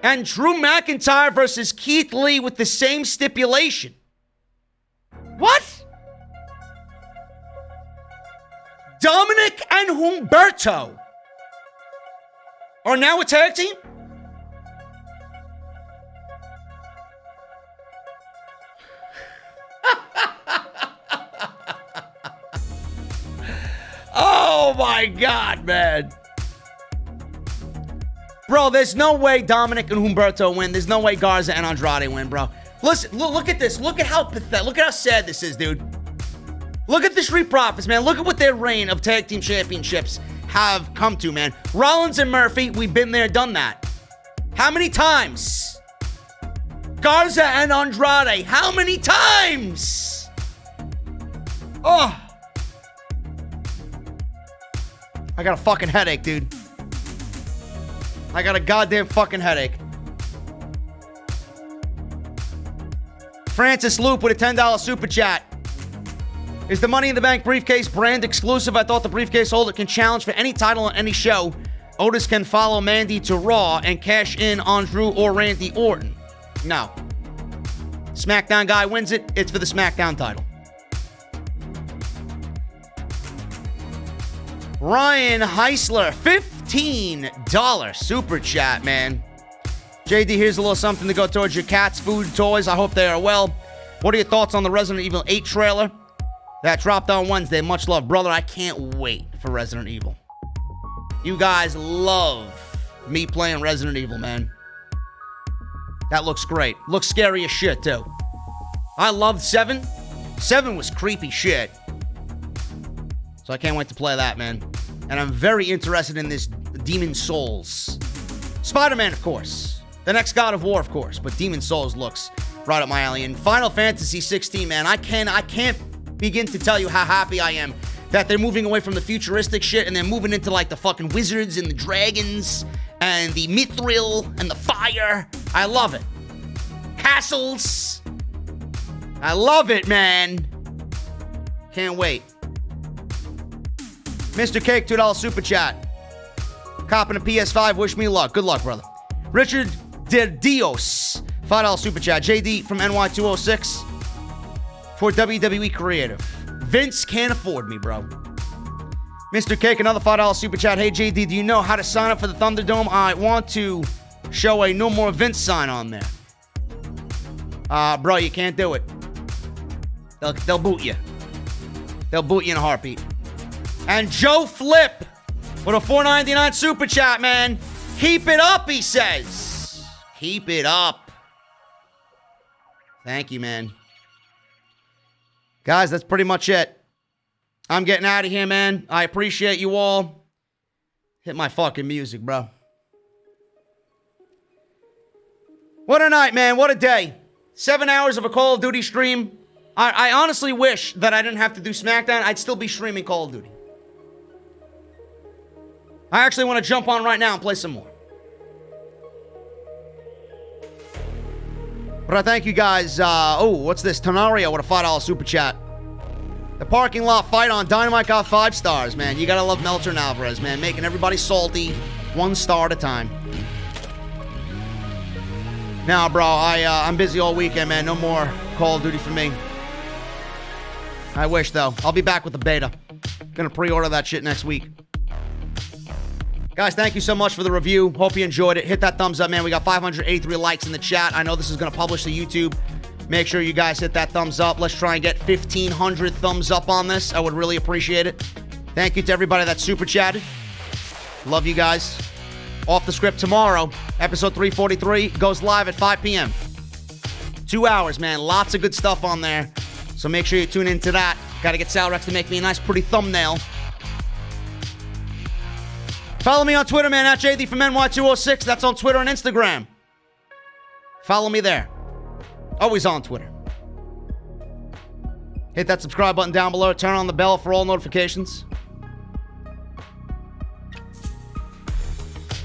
And Drew McIntyre versus Keith Lee with the same stipulation. What? Dominic and Humberto are now a tag team? Oh my God, man. Bro, there's no way Dominic and Humberto win. There's no way Garza and Andrade win, bro. Listen, look at this. Look at how pathetic. Look at how sad this is, dude. Look at the Street Profits, man. Look at what their reign of tag team championships have come to, man. Rollins and Murphy, we've been there, done that. How many times? Garza and Andrade, how many times? Oh. I got a fucking headache, dude. I got a goddamn fucking headache. Francis Loop with a $10 super chat. Is the Money in the Bank briefcase brand exclusive? I thought the briefcase holder can challenge for any title on any show. Otis can follow Mandy to Raw and cash in on Drew or Randy Orton. No. SmackDown guy wins it. It's for the SmackDown title. Ryan Heisler, $15 super chat, man. JD, here's a little something to go towards your cats, food, toys. I hope they are well. What are your thoughts on the Resident Evil 8 trailer that dropped on Wednesday? Much love, brother. I can't wait for Resident Evil. You guys love me playing Resident Evil, man. That looks great. Looks scary as shit, too. I loved 7. 7 was creepy shit. So I can't wait to play that, man. And I'm very interested in this Demon Souls. Spider-Man, of course. The next God of War, of course. But Demon Souls looks right up my alley. And Final Fantasy 16, man. I can't begin to tell you how happy I am that they're moving away from the futuristic shit and they're moving into like the fucking wizards and the dragons and the mithril and the fire. I love it. Castles. I love it, man. Can't wait. Mr. Cake, $2 super chat. Copping a PS5, wish me luck. Good luck, brother. Richard De Dios, $5 super chat. JD from NY206 for WWE Creative. Vince can't afford me, bro. Mr. Cake, another $5 super chat. Hey, JD, do you know how to sign up for the Thunderdome? I want to show a No More Vince sign on there. Bro, you can't do it. They'll boot you. They'll boot you in a heartbeat. And Joe Flip with a $4.99 super chat, man. Keep it up, he says. Keep it up. Thank you, man. Guys, that's pretty much it. I'm getting out of here, man. I appreciate you all. Hit my fucking music, bro. What a night, man. What a day. 7 hours of a Call of Duty stream. I honestly wish that I didn't have to do SmackDown. I'd still be streaming Call of Duty. I actually want to jump on right now and play some more. But I thank you guys. What's this? Tenario with a $5 super chat. The parking lot fight on Dynamite got 5 stars, man. You gotta love Meltzer and Alvarez, man. Making everybody salty, 1 star at a time. Nah, bro, I'm busy all weekend, man. No more Call of Duty for me. I wish, though. I'll be back with the beta. Gonna pre-order that shit next week. Guys, thank you so much for the review. Hope you enjoyed it. Hit that thumbs up, man. We got 583 likes in the chat. I know this is gonna publish to YouTube. Make sure you guys hit that thumbs up. Let's try and get 1,500 thumbs up on this. I would really appreciate it. Thank you to everybody that super chatted. Love you guys. Off the Script tomorrow. Episode 343 goes live at 5 p.m. 2 hours, man. Lots of good stuff on there. So make sure you tune into that. Got to get Salrex to make me a nice, pretty thumbnail. Follow me on Twitter, man. At JD from NY206. That's on Twitter and Instagram. Follow me there. Always on Twitter. Hit that subscribe button down below. Turn on the bell for all notifications.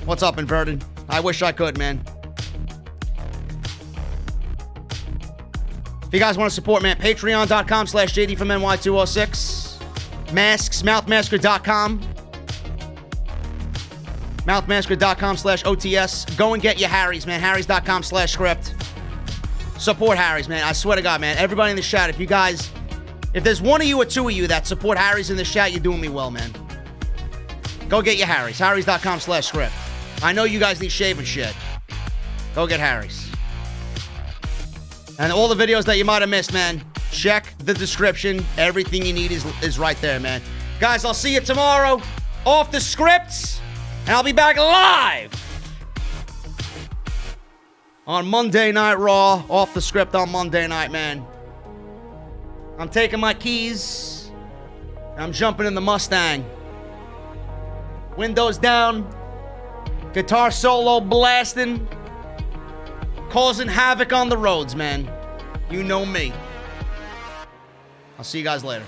What's up, Inverted? I wish I could, man. If you guys want to support, man, patreon.com/JD from NY206. Masks, mouthmasker.com. Mouthmasker.com/OTS. Go and get your Harry's, man. Harry's.com/script. Support Harry's, man. I swear to God, man. Everybody in the chat, if there's one of you or two of you that support Harry's in the chat, you're doing me well, man. Go get your Harry's. Harry's.com/script. I know you guys need shaving shit. Go get Harry's. And all the videos that you might have missed, man, check the description. Everything you need is right there, man. Guys, I'll see you tomorrow. Off the Scripts. And I'll be back live on Monday Night Raw. Off the Script on Monday night, man. I'm taking my keys. I'm jumping in the Mustang. Windows down. Guitar solo blasting. Causing havoc on the roads, man. You know me. I'll see you guys later.